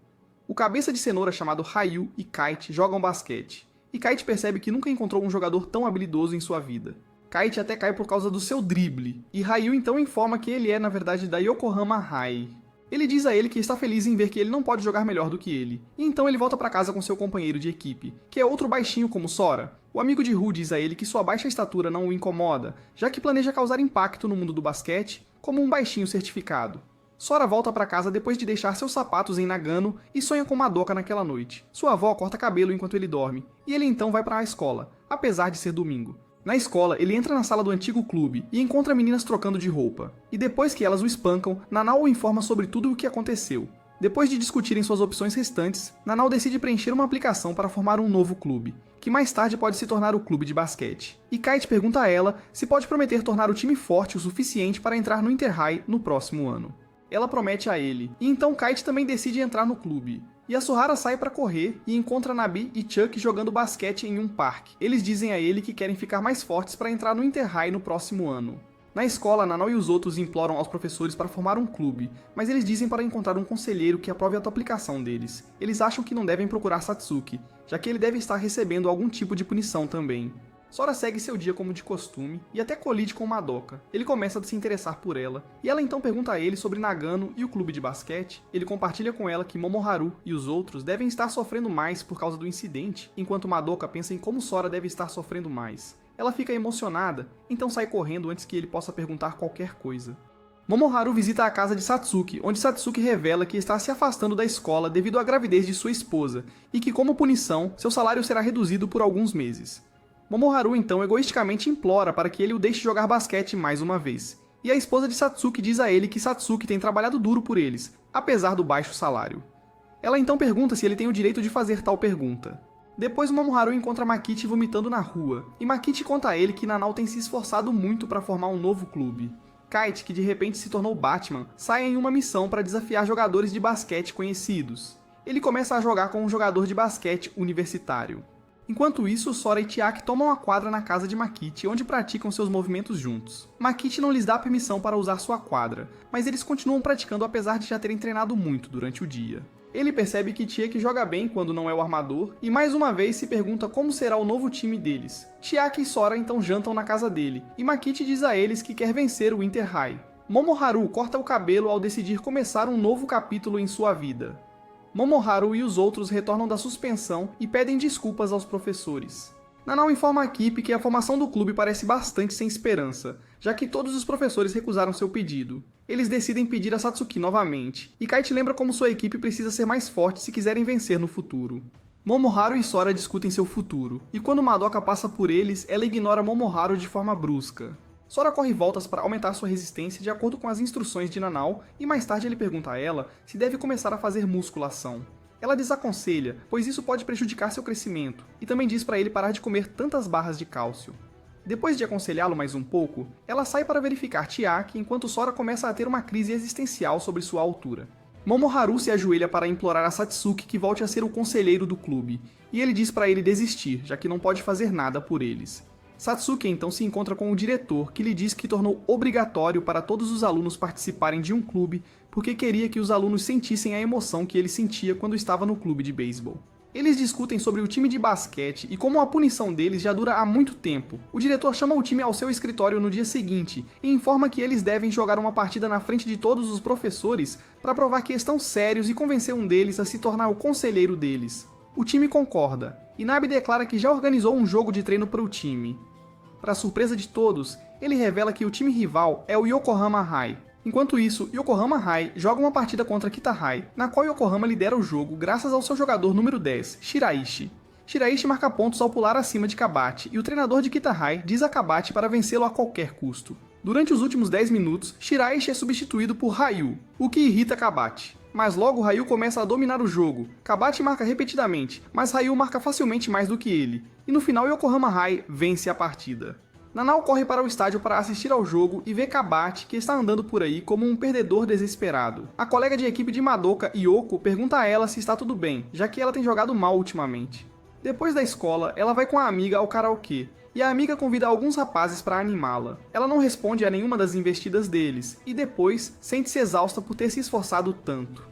O cabeça de cenoura chamado Ryu e Kite jogam basquete, e Kite percebe que nunca encontrou um jogador tão habilidoso em sua vida. Kite até cai por causa do seu drible, e Ryu então informa que ele é na verdade da Yokohama High. Ele diz a ele que está feliz em ver que ele não pode jogar melhor do que ele, e então ele volta para casa com seu companheiro de equipe, que é outro baixinho como Sora. O amigo de Ru diz a ele que sua baixa estatura não o incomoda, já que planeja causar impacto no mundo do basquete como um baixinho certificado. Sora volta para casa depois de deixar seus sapatos em Nagano e sonha com Madoka naquela noite. Sua avó corta cabelo enquanto ele dorme, e ele então vai para a escola, apesar de ser domingo. Na escola, ele entra na sala do antigo clube e encontra meninas trocando de roupa. E depois que elas o espancam, Nanao o informa sobre tudo o que aconteceu. Depois de discutirem suas opções restantes, Nanao decide preencher uma aplicação para formar um novo clube, que mais tarde pode se tornar o clube de basquete. E Kite pergunta a ela se pode prometer tornar o time forte o suficiente para entrar no Inter-High no próximo ano. Ela promete a ele, e então Kite também decide entrar no clube. Yasuhara sai para correr e encontra Nabi e Chuck jogando basquete em um parque. Eles dizem a ele que querem ficar mais fortes para entrar no Inter-High no próximo ano. Na escola, Nanao e os outros imploram aos professores para formar um clube, mas eles dizem para encontrar um conselheiro que aprove a aplicação deles. Eles acham que não devem procurar Satsuki, já que ele deve estar recebendo algum tipo de punição também. Sora segue seu dia como de costume e até colide com Madoka. Ele começa a se interessar por ela, e ela então pergunta a ele sobre Nagano e o clube de basquete. Ele compartilha com ela que Momoharu e os outros devem estar sofrendo mais por causa do incidente, enquanto Madoka pensa em como Sora deve estar sofrendo mais. Ela fica emocionada, então sai correndo antes que ele possa perguntar qualquer coisa. Momoharu visita a casa de Satsuki, onde Satsuki revela que está se afastando da escola devido à gravidez de sua esposa, e que como punição, seu salário será reduzido por alguns meses. Momoharu então egoisticamente implora para que ele o deixe jogar basquete mais uma vez, e a esposa de Satsuki diz a ele que Satsuki tem trabalhado duro por eles, apesar do baixo salário. Ela então pergunta se ele tem o direito de fazer tal pergunta. Depois Momoharu encontra Makichi vomitando na rua, e Makichi conta a ele que Nanao tem se esforçado muito para formar um novo clube. Kite, que de repente se tornou Batman, sai em uma missão para desafiar jogadores de basquete conhecidos. Ele começa a jogar com um jogador de basquete universitário. Enquanto isso, Sora e Chiaki tomam a quadra na casa de Makichi, onde praticam seus movimentos juntos. Makichi não lhes dá permissão para usar sua quadra, mas eles continuam praticando apesar de já terem treinado muito durante o dia. Ele percebe que Chiaki joga bem quando não é o armador, e mais uma vez se pergunta como será o novo time deles. Chiaki e Sora então jantam na casa dele, e Makichi diz a eles que quer vencer o Inter-High. Momoharu corta o cabelo ao decidir começar um novo capítulo em sua vida. Momoharu e os outros retornam da suspensão e pedem desculpas aos professores. Nanao informa a equipe que a formação do clube parece bastante sem esperança, já que todos os professores recusaram seu pedido. Eles decidem pedir a Satsuki novamente, e Kite lembra como sua equipe precisa ser mais forte se quiserem vencer no futuro. Momoharu e Sora discutem seu futuro, e quando Madoka passa por eles, ela ignora Momoharu de forma brusca. Sora corre voltas para aumentar sua resistência de acordo com as instruções de Nanao, e mais tarde ele pergunta a ela se deve começar a fazer musculação. Ela desaconselha, pois isso pode prejudicar seu crescimento, e também diz para ele parar de comer tantas barras de cálcio. Depois de aconselhá-lo mais um pouco, ela sai para verificar Chiaki enquanto Sora começa a ter uma crise existencial sobre sua altura. Momoharu se ajoelha para implorar a Satsuki que volte a ser o conselheiro do clube, e ele diz para ele desistir, já que não pode fazer nada por eles. Satsuki então se encontra com o diretor, que lhe diz que tornou obrigatório para todos os alunos participarem de um clube porque queria que os alunos sentissem a emoção que ele sentia quando estava no clube de beisebol. Eles discutem sobre o time de basquete e como a punição deles já dura há muito tempo. O diretor chama o time ao seu escritório no dia seguinte e informa que eles devem jogar uma partida na frente de todos os professores para provar que estão sérios e convencer um deles a se tornar o conselheiro deles. O time concorda, e Nabe declara que já organizou um jogo de treino para o time. Para surpresa de todos, ele revela que o time rival é o Yokohama High. Enquanto isso, Yokohama High joga uma partida contra Kita High, na qual Yokohama lidera o jogo graças ao seu jogador número 10, Shiraishi. Shiraishi marca pontos ao pular acima de Kabachi, e o treinador de Kita High diz a Kabachi para vencê-lo a qualquer custo. Durante os últimos 10 minutos, Shiraishi é substituído por Ryu, o que irrita Kabachi. Mas logo Ryu começa a dominar o jogo. Kabachi marca repetidamente, mas Ryu marca facilmente mais do que ele, e no final Yokohama High vence a partida. Nanao corre para o estádio para assistir ao jogo e vê Kabachi, que está andando por aí como um perdedor desesperado. A colega de equipe de Madoka, Yoko, pergunta a ela se está tudo bem, já que ela tem jogado mal ultimamente. Depois da escola, ela vai com a amiga ao karaokê, e a amiga convida alguns rapazes para animá-la. Ela não responde a nenhuma das investidas deles, e depois sente-se exausta por ter se esforçado tanto.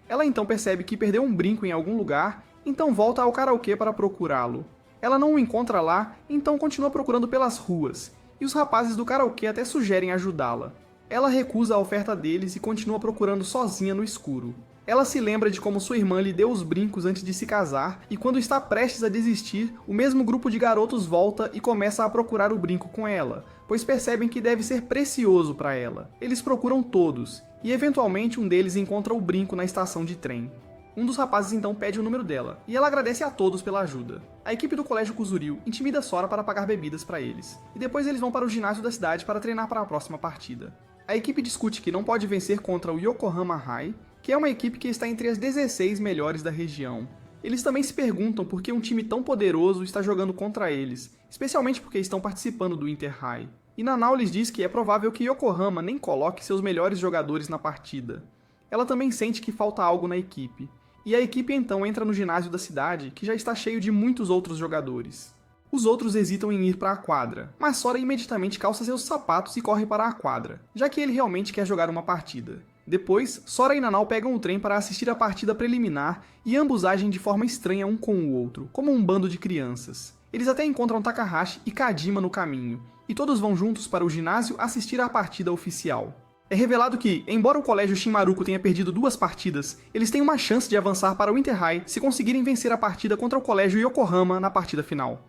Ela então percebe que perdeu um brinco em algum lugar, então volta ao karaokê para procurá-lo. Ela não o encontra lá, então continua procurando pelas ruas, e os rapazes do karaokê até sugerem ajudá-la. Ela recusa a oferta deles e continua procurando sozinha no escuro. Ela se lembra de como sua irmã lhe deu os brincos antes de se casar, e quando está prestes a desistir, o mesmo grupo de garotos volta e começa a procurar o brinco com ela, pois percebem que deve ser precioso para ela. Eles procuram todos, e eventualmente um deles encontra o brinco na estação de trem. Um dos rapazes então pede o número dela, e ela agradece a todos pela ajuda. A equipe do colégio Kuzuryu intimida Sora para pagar bebidas para eles, e depois eles vão para o ginásio da cidade para treinar para a próxima partida. A equipe discute que não pode vencer contra o Yokohama High, que é uma equipe que está entre as 16 melhores da região. Eles também se perguntam por que um time tão poderoso está jogando contra eles, especialmente porque estão participando do Inter High. E Nanao lhes diz que é provável que Yokohama nem coloque seus melhores jogadores na partida. Ela também sente que falta algo na equipe. E a equipe então entra no ginásio da cidade, que já está cheio de muitos outros jogadores. Os outros hesitam em ir para a quadra, mas Sora imediatamente calça seus sapatos e corre para a quadra, já que ele realmente quer jogar uma partida. Depois, Sora e Nanao pegam o trem para assistir a partida preliminar e ambos agem de forma estranha um com o outro, como um bando de crianças. Eles até encontram Takahashi e Kajima no caminho, e todos vão juntos para o ginásio assistir à partida oficial. É revelado que, embora o colégio Shinmaruko tenha perdido 2 partidas, eles têm uma chance de avançar para o Inter High se conseguirem vencer a partida contra o colégio Yokohama na partida final.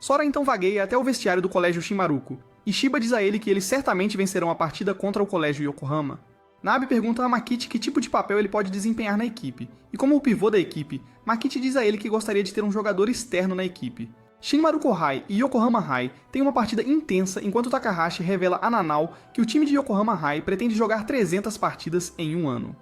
Sora então vagueia até o vestiário do colégio Shinmaruko, e Shiba diz a ele que eles certamente vencerão a partida contra o colégio Yokohama. Nabe pergunta a Makichi que tipo de papel ele pode desempenhar na equipe, e como o pivô da equipe, Makichi diz a ele que gostaria de ter um jogador externo na equipe. Shinmaruko High e Yokohama High têm uma partida intensa enquanto Takahashi revela a Nanao que o time de Yokohama High pretende jogar 300 partidas em um ano.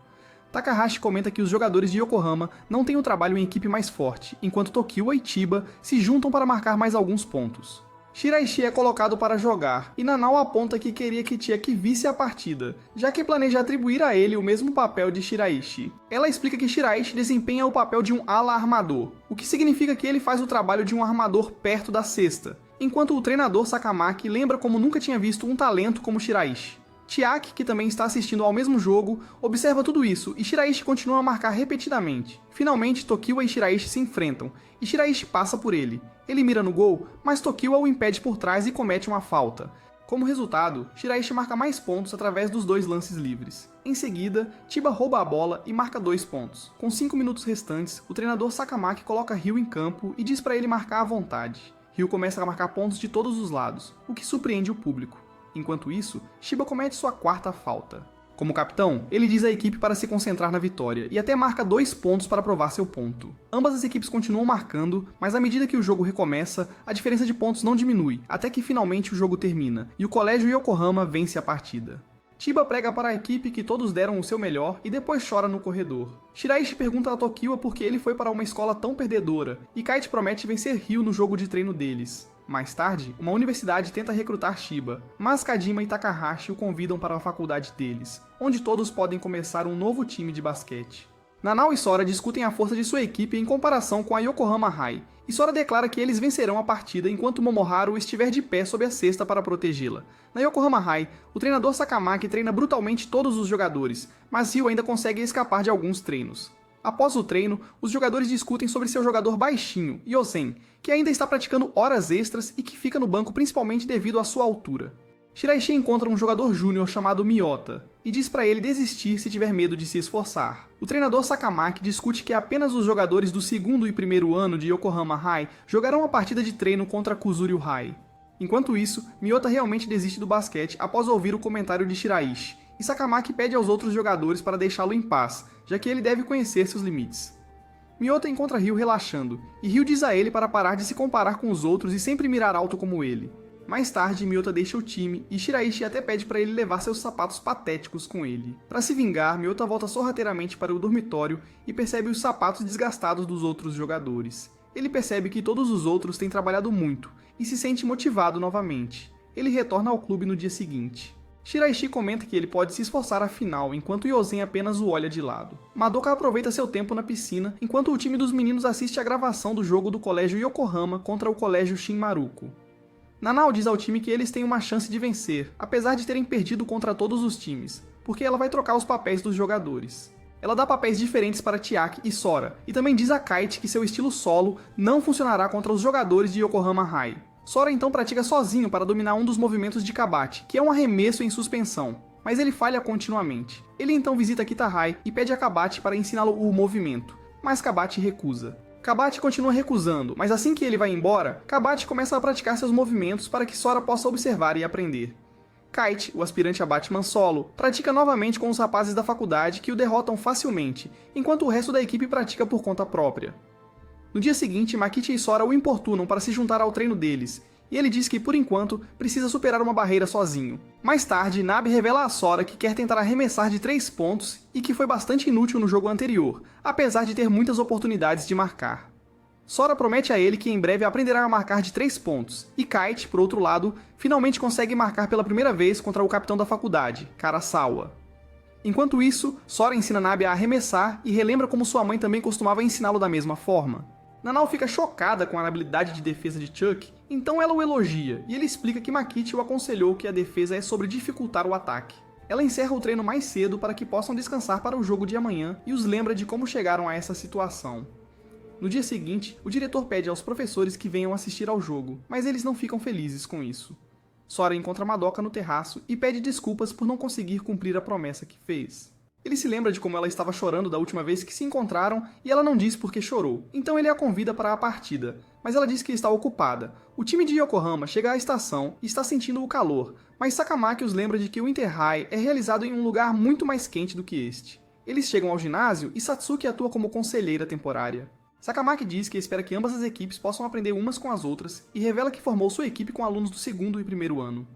Takahashi comenta que os jogadores de Yokohama não têm um trabalho em equipe mais forte, enquanto Tokiwa e Chiba se juntam para marcar mais alguns pontos. Shiraishi é colocado para jogar, e Nanao aponta que queria que Chiaki visse a partida, já que planeja atribuir a ele o mesmo papel de Shiraishi. Ela explica que Shiraishi desempenha o papel de um ala armador, o que significa que ele faz o trabalho de um armador perto da cesta, enquanto o treinador Sakamaki lembra como nunca tinha visto um talento como Shiraishi. Chiaki, que também está assistindo ao mesmo jogo, observa tudo isso e Shiraishi continua a marcar repetidamente. Finalmente, Tokiwa e Shiraishi se enfrentam, e Shiraishi passa por ele. Ele mira no gol, mas Tokiwa o impede por trás e comete uma falta. Como resultado, Shiraishi marca mais pontos através dos 2 lances livres. Em seguida, Chiba rouba a bola e marca 2 pontos. Com 5 minutos restantes, o treinador Sakamaki coloca Ryu em campo e diz para ele marcar à vontade. Ryu começa a marcar pontos de todos os lados, o que surpreende o público. Enquanto isso, Shiba comete sua 4ª falta. Como capitão, ele diz à equipe para se concentrar na vitória e até marca 2 pontos para provar seu ponto. Ambas as equipes continuam marcando, mas à medida que o jogo recomeça, a diferença de pontos não diminui, até que finalmente o jogo termina, e o colégio Yokohama vence a partida. Chiba prega para a equipe que todos deram o seu melhor e depois chora no corredor. Shiraishi pergunta a Tokiwa por que ele foi para uma escola tão perdedora, e Kite promete vencer Ryu no jogo de treino deles. Mais tarde, uma universidade tenta recrutar Chiba, mas Kajima e Takahashi o convidam para a faculdade deles, onde todos podem começar um novo time de basquete. Nanao e Sora discutem a força de sua equipe em comparação com a Yokohama High, e Sora declara que eles vencerão a partida enquanto Momoharu estiver de pé sob a cesta para protegê-la. Na Yokohama High, o treinador Sakamaki treina brutalmente todos os jogadores, mas Ryu ainda consegue escapar de alguns treinos. Após o treino, os jogadores discutem sobre seu jogador baixinho, Yosen, que ainda está praticando horas extras e que fica no banco principalmente devido à sua altura. Shiraishi encontra um jogador júnior chamado Miyota, e diz para ele desistir se tiver medo de se esforçar. O treinador Sakamaki discute que apenas os jogadores do segundo e primeiro ano de Yokohama High jogarão a partida de treino contra Kuzuryu High. Enquanto isso, Miyota realmente desiste do basquete após ouvir o comentário de Shiraishi, e Sakamaki pede aos outros jogadores para deixá-lo em paz, já que ele deve conhecer seus limites. Miyota encontra Ryu relaxando, e Ryu diz a ele para parar de se comparar com os outros e sempre mirar alto como ele. Mais tarde, Miyota deixa o time e Shiraishi até pede para ele levar seus sapatos patéticos com ele. Para se vingar, Miyota volta sorrateiramente para o dormitório e percebe os sapatos desgastados dos outros jogadores. Ele percebe que todos os outros têm trabalhado muito e se sente motivado novamente. Ele retorna ao clube no dia seguinte. Shiraishi comenta que ele pode se esforçar afinal, enquanto Yosen apenas o olha de lado. Madoka aproveita seu tempo na piscina, enquanto o time dos meninos assiste à gravação do jogo do colégio Yokohama contra o colégio Shinmaruko. Nanao diz ao time que eles têm uma chance de vencer, apesar de terem perdido contra todos os times, porque ela vai trocar os papéis dos jogadores. Ela dá papéis diferentes para Chiaki e Sora, e também diz a Kite que seu estilo solo não funcionará contra os jogadores de Yokohama High. Sora então pratica sozinho para dominar um dos movimentos de Kabate, que é um arremesso em suspensão, mas ele falha continuamente. Ele então visita Kitahai e pede a Kabate para ensiná-lo o movimento, mas Kabate recusa. Kabate continua recusando, mas assim que ele vai embora, Kabate começa a praticar seus movimentos para que Sora possa observar e aprender. Kite, o aspirante a Batman solo, pratica novamente com os rapazes da faculdade que o derrotam facilmente, enquanto o resto da equipe pratica por conta própria. No dia seguinte, Makichi e Sora o importunam para se juntar ao treino deles, e ele diz que, por enquanto, precisa superar uma barreira sozinho. Mais tarde, Nabe revela a Sora que quer tentar arremessar de 3 pontos e que foi bastante inútil no jogo anterior, apesar de ter muitas oportunidades de marcar. Sora promete a ele que em breve aprenderá a marcar de 3 pontos, e Kite, por outro lado, finalmente consegue marcar pela primeira vez contra o capitão da faculdade, Karasawa. Enquanto isso, Sora ensina Nabe a arremessar e relembra como sua mãe também costumava ensiná-lo da mesma forma. Nanao fica chocada com a habilidade de defesa de Chuck, então ela o elogia, e ele explica que Makichi o aconselhou que a defesa é sobre dificultar o ataque. Ela encerra o treino mais cedo para que possam descansar para o jogo de amanhã e os lembra de como chegaram a essa situação. No dia seguinte, o diretor pede aos professores que venham assistir ao jogo, mas eles não ficam felizes com isso. Sora encontra Madoka no terraço e pede desculpas por não conseguir cumprir a promessa que fez. Ele se lembra de como ela estava chorando da última vez que se encontraram e ela não diz por que chorou, então ele a convida para a partida, mas ela diz que está ocupada. O time de Yokohama chega à estação e está sentindo o calor, mas Sakamaki os lembra de que o Inter High é realizado em um lugar muito mais quente do que este. Eles chegam ao ginásio e Satsuki atua como conselheira temporária. Sakamaki diz que espera que ambas as equipes possam aprender umas com as outras e revela que formou sua equipe com alunos do segundo e primeiro ano.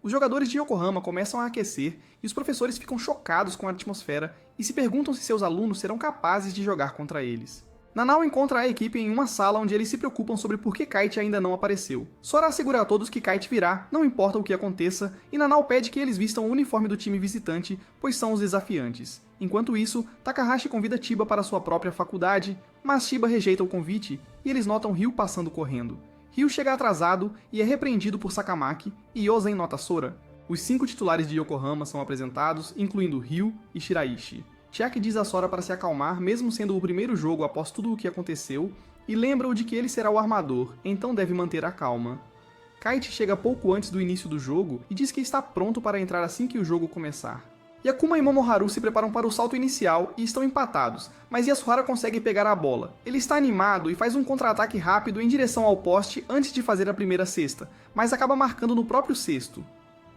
Os jogadores de Yokohama começam a aquecer e os professores ficam chocados com a atmosfera e se perguntam se seus alunos serão capazes de jogar contra eles. Nanao encontra a equipe em uma sala onde eles se preocupam sobre por que Kite ainda não apareceu. Sora assegura a todos que Kite virá, não importa o que aconteça, e Nanao pede que eles vistam o uniforme do time visitante, pois são os desafiantes. Enquanto isso, Takahashi convida Chiba para sua própria faculdade, mas Chiba rejeita o convite e eles notam Ryu passando correndo. Ryu chega atrasado e é repreendido por Sakamaki, e Yosen nota Sora. Os 5 titulares de Yokohama são apresentados, incluindo Ryu e Shiraishi. Chiaki diz a Sora para se acalmar, mesmo sendo o primeiro jogo após tudo o que aconteceu, e lembra-o de que ele será o armador, então deve manter a calma. Kite chega pouco antes do início do jogo e diz que está pronto para entrar assim que o jogo começar. Yakuma e Momoharu se preparam para o salto inicial e estão empatados, mas Yasuhara consegue pegar a bola. Ele está animado e faz um contra-ataque rápido em direção ao poste antes de fazer a primeira cesta, mas acaba marcando no próprio cesto.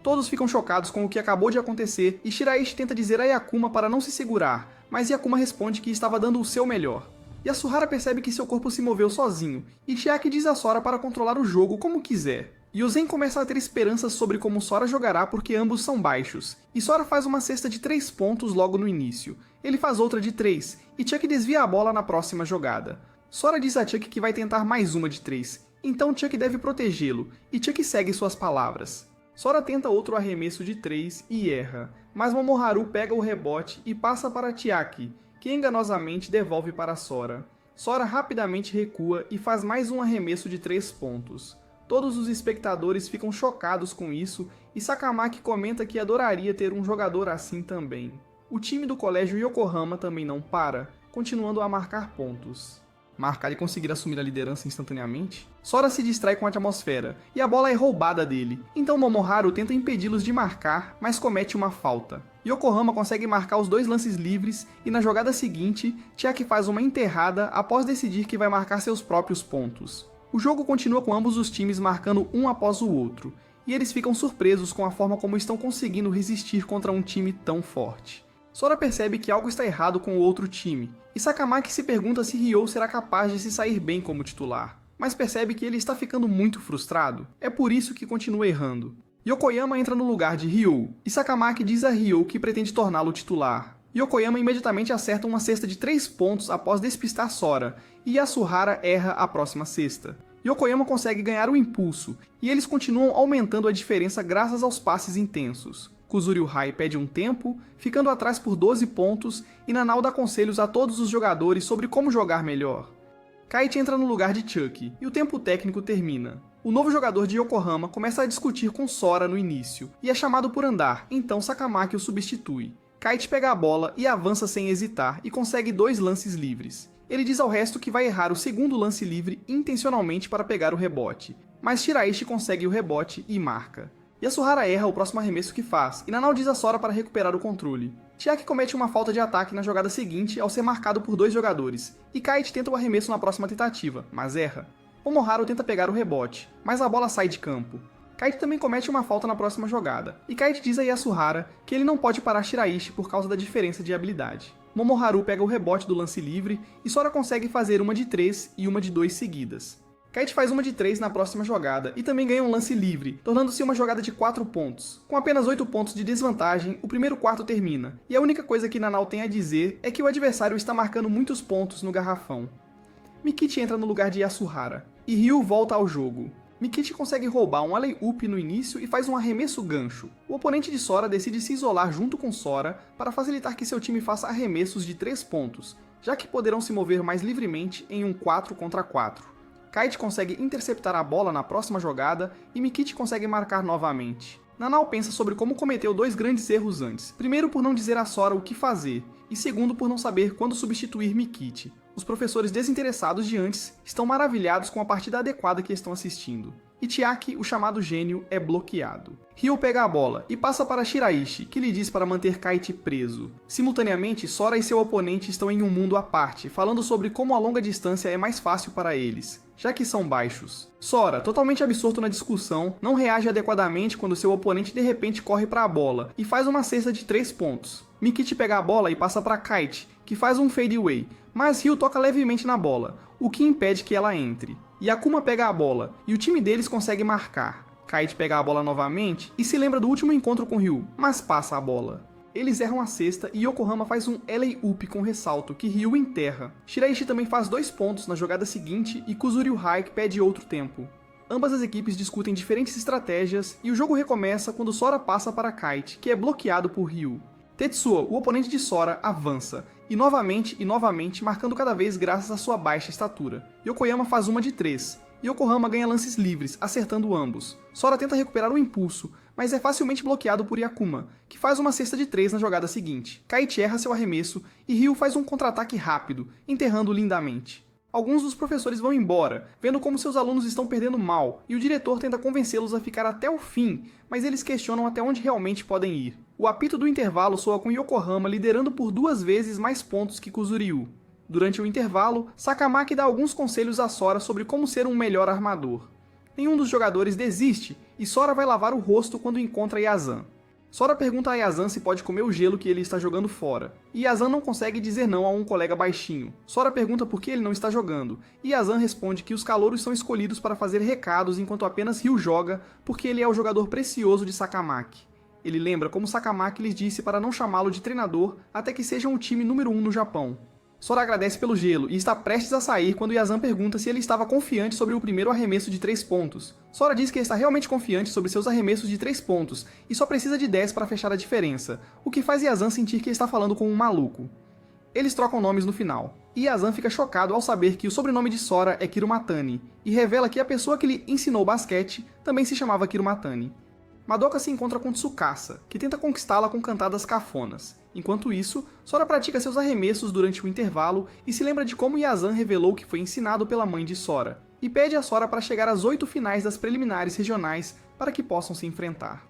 Todos ficam chocados com o que acabou de acontecer e Shiraishi tenta dizer a Yakuma para não se segurar, mas Yakuma responde que estava dando o seu melhor. Yasuhara percebe que seu corpo se moveu sozinho, e Chiaki diz a Sora para controlar o jogo como quiser. Yozen começa a ter esperanças sobre como Sora jogará porque ambos são baixos, e Sora faz uma cesta de 3 pontos logo no início. Ele faz outra de 3, e Chuck desvia a bola na próxima jogada. Sora diz a Chuck que vai tentar mais uma de 3, então Chuck deve protegê-lo, e Chuck segue suas palavras. Sora tenta outro arremesso de 3 e erra, mas Momoharu pega o rebote e passa para Chiaki, que enganosamente devolve para Sora. Sora rapidamente recua e faz mais um arremesso de 3 pontos. Todos os espectadores ficam chocados com isso e Sakamaki comenta que adoraria ter um jogador assim também. O time do colégio Yokohama também não para, continuando a marcar pontos. Marcar e conseguir assumir a liderança instantaneamente? Sora se distrai com a atmosfera, e a bola é roubada dele, então Momoharu tenta impedi-los de marcar, mas comete uma falta. Yokohama consegue marcar os 2 lances livres, e na jogada seguinte, Chiaki faz uma enterrada após decidir que vai marcar seus próprios pontos. O jogo continua com ambos os times marcando um após o outro, e eles ficam surpresos com a forma como estão conseguindo resistir contra um time tão forte. Sora percebe que algo está errado com o outro time, e Sakamaki se pergunta se Ryou será capaz de se sair bem como titular, mas percebe que ele está ficando muito frustrado, é por isso que continua errando. Yokoyama entra no lugar de Ryou, e Sakamaki diz a Ryou que pretende torná-lo titular. Yokoyama imediatamente acerta uma cesta de 3 pontos após despistar Sora, e Yasuhara erra a próxima cesta. Yokoyama consegue ganhar o impulso, e eles continuam aumentando a diferença graças aos passes intensos. Kuzuryu-hai pede um tempo, ficando atrás por 12 pontos, e Nanao dá conselhos a todos os jogadores sobre como jogar melhor. Kite entra no lugar de Chuck, e o tempo técnico termina. O novo jogador de Yokohama começa a discutir com Sora no início, e é chamado por andar, então Sakamaki o substitui. Kite pega a bola e avança sem hesitar e consegue 2 lances livres. Ele diz ao resto que vai errar o segundo lance livre intencionalmente para pegar o rebote, mas Shiraishi consegue o rebote e marca. Yasuhara erra o próximo arremesso que faz, e Nanao diz a Sora para recuperar o controle. Chiaki comete uma falta de ataque na jogada seguinte ao ser marcado por 2 jogadores, e Kite tenta o arremesso na próxima tentativa, mas erra. Momoharu tenta pegar o rebote, mas a bola sai de campo. Kite também comete uma falta na próxima jogada, e Kite diz a Yasuhara que ele não pode parar Shiraishi por causa da diferença de habilidade. Momoharu pega o rebote do lance livre, e Sora consegue fazer uma de 3 e uma de 2 seguidas. Kite faz uma de 3 na próxima jogada, e também ganha um lance livre, tornando-se uma jogada de 4 pontos. Com apenas 8 pontos de desvantagem, o primeiro quarto termina, e a única coisa que Nanao tem a dizer é que o adversário está marcando muitos pontos no garrafão. Mikichi entra no lugar de Yasuhara, e Ryu volta ao jogo. Mikichi consegue roubar um alley-oop no início e faz um arremesso gancho. O oponente de Sora decide se isolar junto com Sora para facilitar que seu time faça arremessos de 3 pontos, já que poderão se mover mais livremente em um 4 contra 4. Kite consegue interceptar a bola na próxima jogada e Mikichi consegue marcar novamente. Nanao pensa sobre como cometeu 2 grandes erros antes. Primeiro por não dizer a Sora o que fazer, e segundo por não saber quando substituir Mikichi. Os professores desinteressados de antes estão maravilhados com a partida adequada que estão assistindo. E Chiaki, o chamado gênio, é bloqueado. Ryu pega a bola e passa para Shiraishi, que lhe diz para manter Kite preso. Simultaneamente, Sora e seu oponente estão em um mundo à parte, falando sobre como a longa distância é mais fácil para eles, já que são baixos. Sora, totalmente absorto na discussão, não reage adequadamente quando seu oponente de repente corre para a bola e faz uma cesta de 3 pontos. Mikichi pega a bola e passa para Kite, que faz um fadeaway, mas Ryu toca levemente na bola, o que impede que ela entre. Yakuma pega a bola, e o time deles consegue marcar. Kite pega a bola novamente e se lembra do último encontro com Ryu, mas passa a bola. Eles erram a cesta e Yokohama faz um alley-oop com ressalto, que Ryu enterra. Shiraishi também faz 2 pontos na jogada seguinte e Kuzuryu-hai pede outro tempo. Ambas as equipes discutem diferentes estratégias e o jogo recomeça quando Sora passa para Kite, que é bloqueado por Ryu. Tetsuo, o oponente de Sora, avança, e novamente, marcando cada vez graças à sua baixa estatura. Yokoyama faz uma de 3. Yokohama ganha lances livres, acertando ambos. Sora tenta recuperar o impulso, mas é facilmente bloqueado por Yakuma, que faz uma cesta de 3 na jogada seguinte. Kite erra seu arremesso, e Ryu faz um contra-ataque rápido, enterrando lindamente. Alguns dos professores vão embora, vendo como seus alunos estão perdendo mal, e o diretor tenta convencê-los a ficar até o fim, mas eles questionam até onde realmente podem ir. O apito do intervalo soa com Yokohama liderando por 2 vezes mais pontos que Kuzuryu. Durante o intervalo, Sakamaki dá alguns conselhos a Sora sobre como ser um melhor armador. Nenhum dos jogadores desiste, e Sora vai lavar o rosto quando encontra Yazan. Sora pergunta a Yazan se pode comer o gelo que ele está jogando fora, e Yazan não consegue dizer não a um colega baixinho. Sora pergunta por que ele não está jogando, e Yazan responde que os calouros são escolhidos para fazer recados enquanto apenas Ryu joga, porque ele é o jogador precioso de Sakamaki. Ele lembra como Sakamaki lhes disse para não chamá-lo de treinador até que sejam o time número 1 no Japão. Sora agradece pelo gelo e está prestes a sair quando Yazan pergunta se ele estava confiante sobre o primeiro arremesso de 3 pontos. Sora diz que está realmente confiante sobre seus arremessos de 3 pontos e só precisa de 10 para fechar a diferença, o que faz Yazan sentir que está falando com um maluco. Eles trocam nomes no final, e Yazan fica chocado ao saber que o sobrenome de Sora é Kirumatani, e revela que a pessoa que lhe ensinou basquete também se chamava Kirumatani. Madoka se encontra com Tsukasa, que tenta conquistá-la com cantadas cafonas. Enquanto isso, Sora pratica seus arremessos durante o intervalo e se lembra de como Yazan revelou que foi ensinado pela mãe de Sora, e pede a Sora para chegar às 8 finais das preliminares regionais para que possam se enfrentar.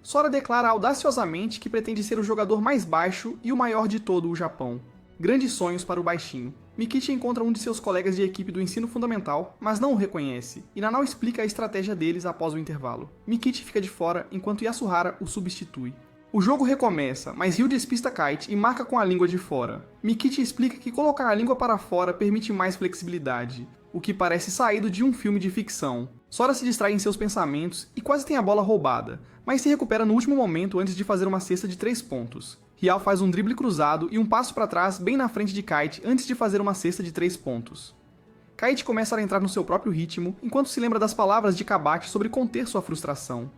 Sora declara audaciosamente que pretende ser o jogador mais baixo e o maior de todo o Japão. Grandes sonhos para o baixinho. Mikichi encontra um de seus colegas de equipe do ensino fundamental, mas não o reconhece, e Nanao explica a estratégia deles após o intervalo. Mikichi fica de fora, enquanto Yasuhara o substitui. O jogo recomeça, mas Ryu despista Kite e marca com a língua de fora. Mikichi explica que colocar a língua para fora permite mais flexibilidade, o que parece saído de um filme de ficção. Sora se distrai em seus pensamentos e quase tem a bola roubada, mas se recupera no último momento antes de fazer uma cesta de 3 pontos. Rial faz um drible cruzado e um passo para trás bem na frente de Kite antes de fazer uma cesta de 3 pontos. Kite começa a entrar no seu próprio ritmo, enquanto se lembra das palavras de Kabaki sobre conter sua frustração.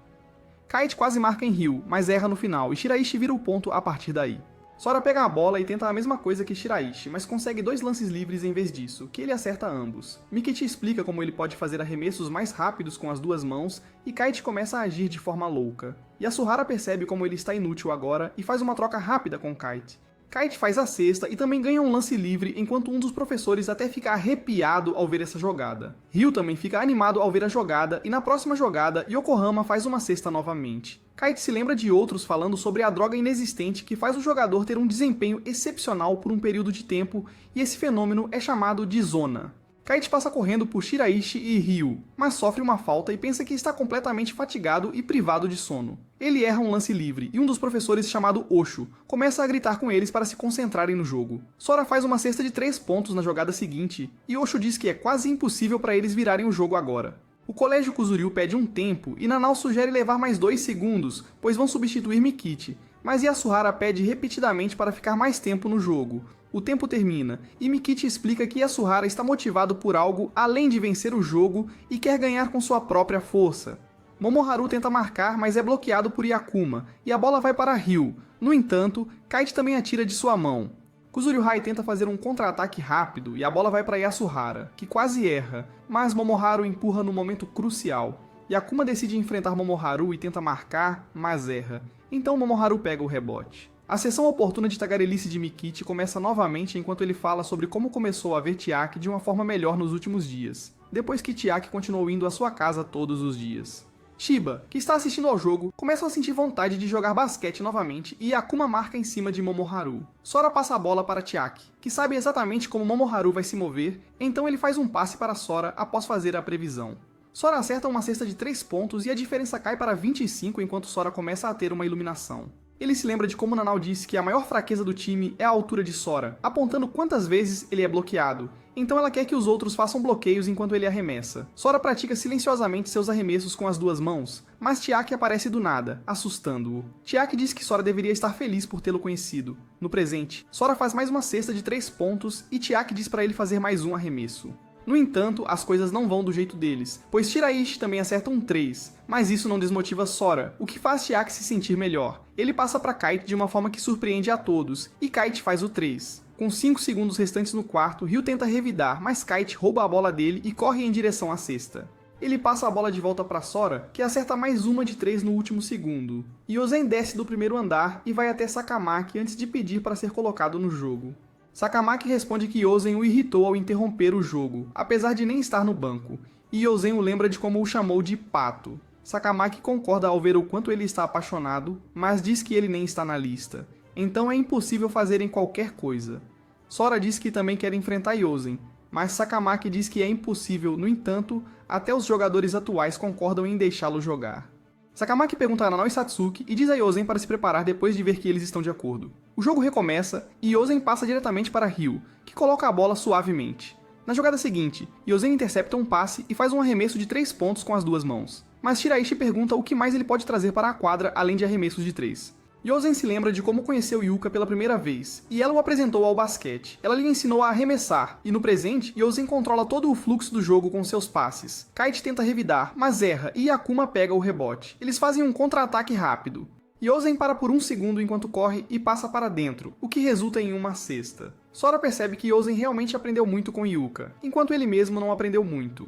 Kite quase marca em Ryu, mas erra no final e Shiraishi vira o ponto a partir daí. Sora pega a bola e tenta a mesma coisa que Shiraishi, mas consegue 2 lances livres em vez disso, que ele acerta ambos. Mikichi explica como ele pode fazer arremessos mais rápidos com as 2 mãos e Kite começa a agir de forma louca. Yasuhara percebe como ele está inútil agora e faz uma troca rápida com Kite. Kite faz a cesta e também ganha um lance livre, enquanto um dos professores até fica arrepiado ao ver essa jogada. Ryu também fica animado ao ver a jogada e na próxima jogada, Yokohama faz uma cesta novamente. Kite se lembra de outros falando sobre a droga inexistente que faz o jogador ter um desempenho excepcional por um período de tempo, e esse fenômeno é chamado de zona. Kite passa correndo por Shiraishi e Ryu, mas sofre uma falta e pensa que está completamente fatigado e privado de sono. Ele erra um lance livre e um dos professores, chamado Osho, começa a gritar com eles para se concentrarem no jogo. Sora faz uma cesta de 3 pontos na jogada seguinte, e Osho diz que é quase impossível para eles virarem o jogo agora. O colégio Kuzuryu pede um tempo e Nanao sugere levar mais 2 segundos, pois vão substituir Mikichi, mas Yasuhara pede repetidamente para ficar mais tempo no jogo. O tempo termina, e Mikichi explica que Yasuhara está motivado por algo além de vencer o jogo e quer ganhar com sua própria força. Momoharu tenta marcar, mas é bloqueado por Yakuma, e a bola vai para Ryu. No entanto, Kite também atira de sua mão. Kuzuryu-hai tenta fazer um contra-ataque rápido e a bola vai para Yasuhara, que quase erra, mas Momoharu empurra no momento crucial. Yakuma decide enfrentar Momoharu e tenta marcar, mas erra. Então Momoharu pega o rebote. A sessão oportuna de tagarelice de Mikichi começa novamente enquanto ele fala sobre como começou a ver Chiaki de uma forma melhor nos últimos dias, depois que Chiaki continuou indo à sua casa todos os dias. Shiba, que está assistindo ao jogo, começa a sentir vontade de jogar basquete novamente e Akuma marca em cima de Momoharu. Sora passa a bola para Chiaki, que sabe exatamente como Momoharu vai se mover, então ele faz um passe para Sora após fazer a previsão. Sora acerta uma cesta de 3 pontos e a diferença cai para 25 enquanto Sora começa a ter uma iluminação. Ele se lembra de como Nanao disse que a maior fraqueza do time é a altura de Sora, apontando quantas vezes ele é bloqueado. Então ela quer que os outros façam bloqueios enquanto ele arremessa. Sora pratica silenciosamente seus arremessos com as 2 mãos, mas Chiaki aparece do nada, assustando-o. Chiaki diz que Sora deveria estar feliz por tê-lo conhecido. No presente, Sora faz mais uma cesta de 3 pontos e Chiaki diz para ele fazer mais um arremesso. No entanto, as coisas não vão do jeito deles, pois Shiraishi também acerta um 3, mas isso não desmotiva Sora, o que faz Chiaki se sentir melhor. Ele passa para Kite de uma forma que surpreende a todos, e Kite faz o 3. Com 5 segundos restantes no quarto, Ryu tenta revidar, mas Kite rouba a bola dele e corre em direção à cesta. Ele passa a bola de volta para Sora, que acerta mais uma de 3 no último segundo. Yozen desce do primeiro andar e vai até Sakamaki antes de pedir para ser colocado no jogo. Sakamaki responde que Yozen o irritou ao interromper o jogo, apesar de nem estar no banco, e Yozen o lembra de como o chamou de pato. Sakamaki concorda ao ver o quanto ele está apaixonado, mas diz que ele nem está na lista, então é impossível fazerem qualquer coisa. Sora diz que também quer enfrentar Yozen, mas Sakamaki diz que é impossível, no entanto, até os jogadores atuais concordam em deixá-lo jogar. Sakamaki pergunta a Nanao e Satsuki e diz a Yosen para se preparar depois de ver que eles estão de acordo. O jogo recomeça e Yosen passa diretamente para Ryu, que coloca a bola suavemente. Na jogada seguinte, Yosen intercepta um passe e faz um arremesso de 3 pontos com as duas mãos. Mas Shiraishi pergunta o que mais ele pode trazer para a quadra além de arremessos de 3. Yosen se lembra de como conheceu Yuka pela primeira vez, e ela o apresentou ao basquete. Ela lhe ensinou a arremessar, e no presente, Yosen controla todo o fluxo do jogo com seus passes. Kite tenta revidar, mas erra, e Akuma pega o rebote. Eles fazem um contra-ataque rápido. Yosen para por um segundo enquanto corre e passa para dentro, o que resulta em uma cesta. Sora percebe que Yosen realmente aprendeu muito com Yuka, enquanto ele mesmo não aprendeu muito.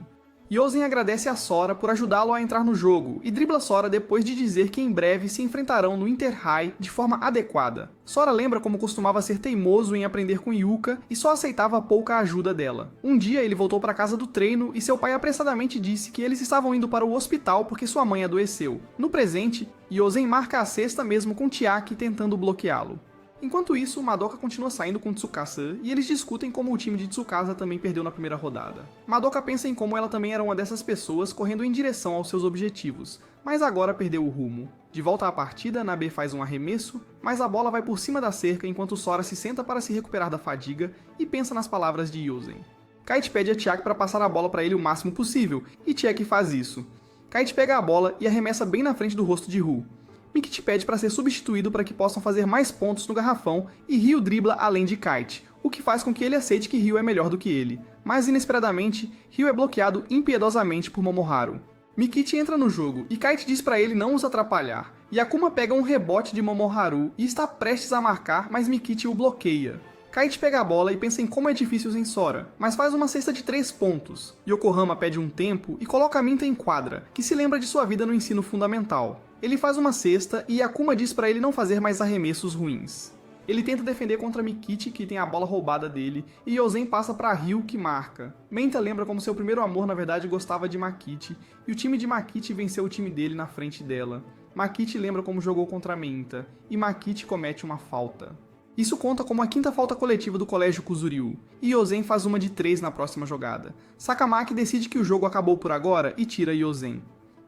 Yosen agradece a Sora por ajudá-lo a entrar no jogo e dribla Sora depois de dizer que em breve se enfrentarão no Inter-High de forma adequada. Sora lembra como costumava ser teimoso em aprender com Yuka e só aceitava pouca ajuda dela. Um dia ele voltou para casa do treino e seu pai apressadamente disse que eles estavam indo para o hospital porque sua mãe adoeceu. No presente, Yosen marca a cesta mesmo com Chiaki tentando bloqueá-lo. Enquanto isso, Madoka continua saindo com Tsukasa e eles discutem como o time de Tsukasa também perdeu na primeira rodada. Madoka pensa em como ela também era uma dessas pessoas correndo em direção aos seus objetivos, mas agora perdeu o rumo. De volta à partida, Nabe faz um arremesso, mas a bola vai por cima da cerca enquanto Sora se senta para se recuperar da fadiga e pensa nas palavras de Yosen. Kite pede a Chiaki para passar a bola para ele o máximo possível, e Chiaki faz isso. Kite pega a bola e arremessa bem na frente do rosto de Ru. Mikichi pede para ser substituído para que possam fazer mais pontos no garrafão e Ryu dribla além de Kite, o que faz com que ele aceite que Ryu é melhor do que ele. Mas inesperadamente, Ryu é bloqueado impiedosamente por Momoharu. Mikichi entra no jogo e Kite diz para ele não os atrapalhar, e Akuma pega um rebote de Momoharu e está prestes a marcar, mas Mikichi o bloqueia. Kite pega a bola e pensa em como é difícil sem Sora, mas faz uma cesta de 3 pontos. Yokohama pede um tempo e coloca Minta em quadra, que se lembra de sua vida no ensino fundamental. Ele faz uma cesta e Akuma diz para ele não fazer mais arremessos ruins. Ele tenta defender contra Mikichi, que tem a bola roubada dele, e Yosen passa para Ryu, que marca. Menta lembra como seu primeiro amor na verdade gostava de Makichi, e o time de Makichi venceu o time dele na frente dela. Makichi lembra como jogou contra Menta, e Makichi comete uma falta. Isso conta como a quinta falta coletiva do colégio Kuzuryu, e Yosen faz uma de 3 na próxima jogada. Sakamaki decide que o jogo acabou por agora e tira Yosen.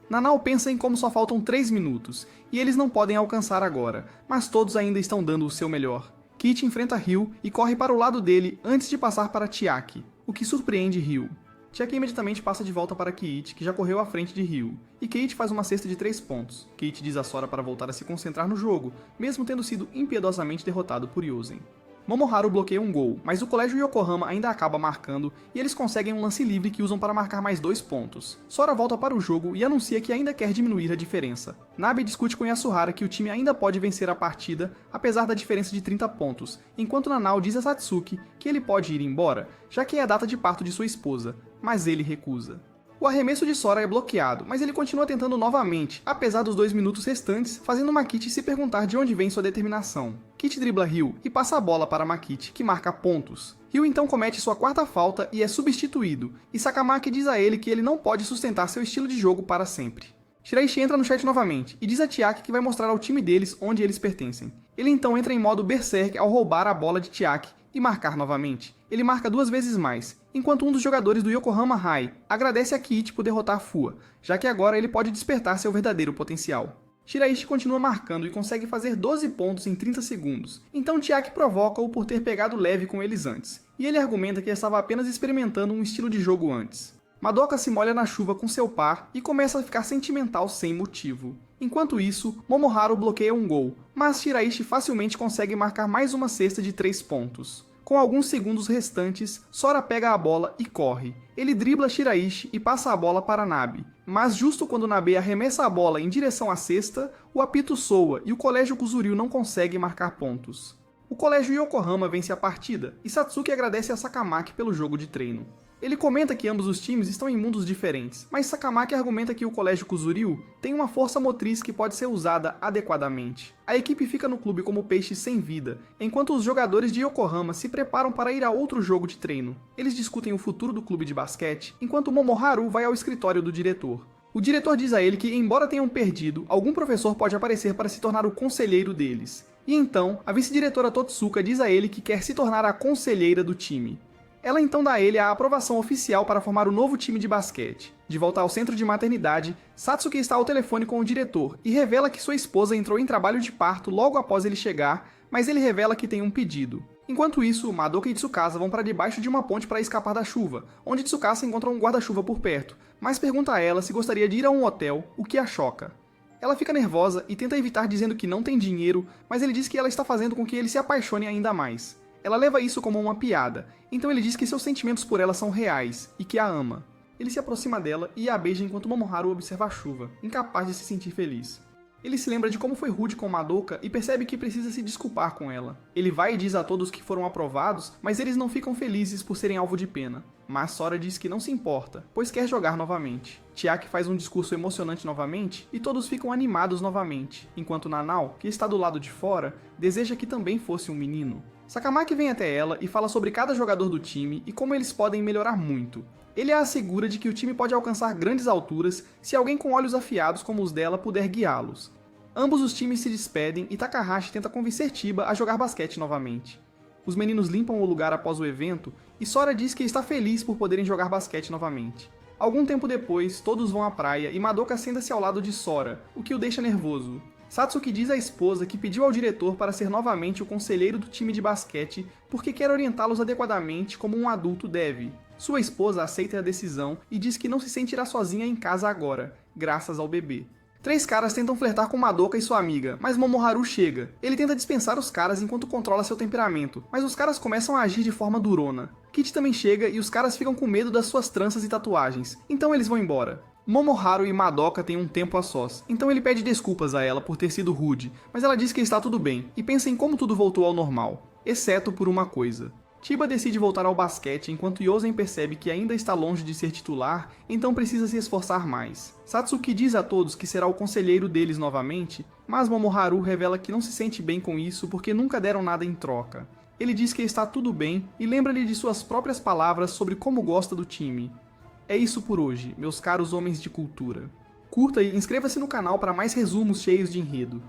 Nanao pensa em como só faltam 3 minutos, e eles não podem alcançar agora, mas todos ainda estão dando o seu melhor. Kit enfrenta Ryu e corre para o lado dele antes de passar para Chiaki, o que surpreende Ryu. Chiaki imediatamente passa de volta para Kiichi, que já correu à frente de Ryu, e Kiichi faz uma cesta de 3 pontos. Kiichi diz a Sora para voltar a se concentrar no jogo, mesmo tendo sido impiedosamente derrotado por Yosen. Momoharu bloqueia um gol, mas o colégio Yokohama ainda acaba marcando e eles conseguem um lance livre que usam para marcar mais 2 pontos. Sora volta para o jogo e anuncia que ainda quer diminuir a diferença. Nabe discute com Yasuhara que o time ainda pode vencer a partida, apesar da diferença de 30 pontos, enquanto Nanao diz a Satsuki que ele pode ir embora, já que é a data de parto de sua esposa, mas ele recusa. O arremesso de Sora é bloqueado, mas ele continua tentando novamente, apesar dos 2 minutos restantes, fazendo Makichi se perguntar de onde vem sua determinação. Kit dribla Ryu e passa a bola para Makichi, que marca pontos. Ryu então comete sua 4ª falta e é substituído, e Sakamaki diz a ele que ele não pode sustentar seu estilo de jogo para sempre. Shiraishi entra no chat novamente e diz a Chiaki que vai mostrar ao time deles onde eles pertencem. Ele então entra em modo Berserk ao roubar a bola de Chiaki e marcar novamente. Ele marca 2 vezes mais, enquanto um dos jogadores do Yokohama High agradece a Kiichi por derrotar Fua, já que agora ele pode despertar seu verdadeiro potencial. Shiraishi continua marcando e consegue fazer 12 pontos em 30 segundos, então Chiaki provoca-o por ter pegado leve com eles antes, e ele argumenta que estava apenas experimentando um estilo de jogo antes. Madoka se molha na chuva com seu par e começa a ficar sentimental sem motivo. Enquanto isso, Momoharu bloqueia um gol, mas Shiraishi facilmente consegue marcar mais uma cesta de 3 pontos. Com alguns segundos restantes, Sora pega a bola e corre. Ele dribla Shiraishi e passa a bola para Nabe, mas justo quando Nabe arremessa a bola em direção à cesta, o apito soa e o colégio Kuzuryu não consegue marcar pontos. O colégio Yokohama vence a partida, e Satsuki agradece a Sakamaki pelo jogo de treino. Ele comenta que ambos os times estão em mundos diferentes, mas Sakamaki argumenta que o colégio Kuzuryu tem uma força motriz que pode ser usada adequadamente. A equipe fica no clube como peixe sem vida, enquanto os jogadores de Yokohama se preparam para ir a outro jogo de treino. Eles discutem o futuro do clube de basquete, enquanto Momoharu vai ao escritório do diretor. O diretor diz a ele que, embora tenham perdido, algum professor pode aparecer para se tornar o conselheiro deles. E então, a vice-diretora Totsuka diz a ele que quer se tornar a conselheira do time. Ela então dá a ele a aprovação oficial para formar o novo time de basquete. De volta ao centro de maternidade, Satsuki está ao telefone com o diretor e revela que sua esposa entrou em trabalho de parto logo após ele chegar, mas ele revela que tem um pedido. Enquanto isso, Madoka e Tsukasa vão para debaixo de uma ponte para escapar da chuva, onde Tsukasa encontra um guarda-chuva por perto, mas pergunta a ela se gostaria de ir a um hotel, o que a choca. Ela fica nervosa e tenta evitar dizendo que não tem dinheiro, mas ele diz que ela está fazendo com que ele se apaixone ainda mais. Ela leva isso como uma piada, então ele diz que seus sentimentos por ela são reais e que a ama. Ele se aproxima dela e a beija enquanto Momoharu observa a chuva, incapaz de se sentir feliz. Ele se lembra de como foi rude com Madoka e percebe que precisa se desculpar com ela. Ele vai e diz a todos que foram aprovados, mas eles não ficam felizes por serem alvo de pena. Mas Sora diz que não se importa, pois quer jogar novamente. Chiaki faz um discurso emocionante novamente e todos ficam animados novamente, enquanto Nanao, que está do lado de fora, deseja que também fosse um menino. Sakamaki vem até ela e fala sobre cada jogador do time e como eles podem melhorar muito. Ele a assegura de que o time pode alcançar grandes alturas se alguém com olhos afiados como os dela puder guiá-los. Ambos os times se despedem e Takahashi tenta convencer Chiba a jogar basquete novamente. Os meninos limpam o lugar após o evento e Sora diz que está feliz por poderem jogar basquete novamente. Algum tempo depois, todos vão à praia e Madoka senta-se ao lado de Sora, o que o deixa nervoso. Satsuki diz à esposa que pediu ao diretor para ser novamente o conselheiro do time de basquete porque quer orientá-los adequadamente como um adulto deve. Sua esposa aceita a decisão e diz que não se sentirá sozinha em casa agora, graças ao bebê. 3 caras tentam flertar com Madoka e sua amiga, mas Momoharu chega. Ele tenta dispensar os caras enquanto controla seu temperamento, mas os caras começam a agir de forma durona. Kit também chega e os caras ficam com medo das suas tranças e tatuagens, então eles vão embora. Momoharu e Madoka têm um tempo a sós, então ele pede desculpas a ela por ter sido rude, mas ela diz que está tudo bem, e pensa em como tudo voltou ao normal, exceto por uma coisa. Chiba decide voltar ao basquete enquanto Yosen percebe que ainda está longe de ser titular, então precisa se esforçar mais. Satsuki diz a todos que será o conselheiro deles novamente, mas Momoharu revela que não se sente bem com isso porque nunca deram nada em troca. Ele diz que está tudo bem e lembra-lhe de suas próprias palavras sobre como gosta do time. É isso por hoje, meus caros homens de cultura. Curta e inscreva-se no canal para mais resumos cheios de enredo.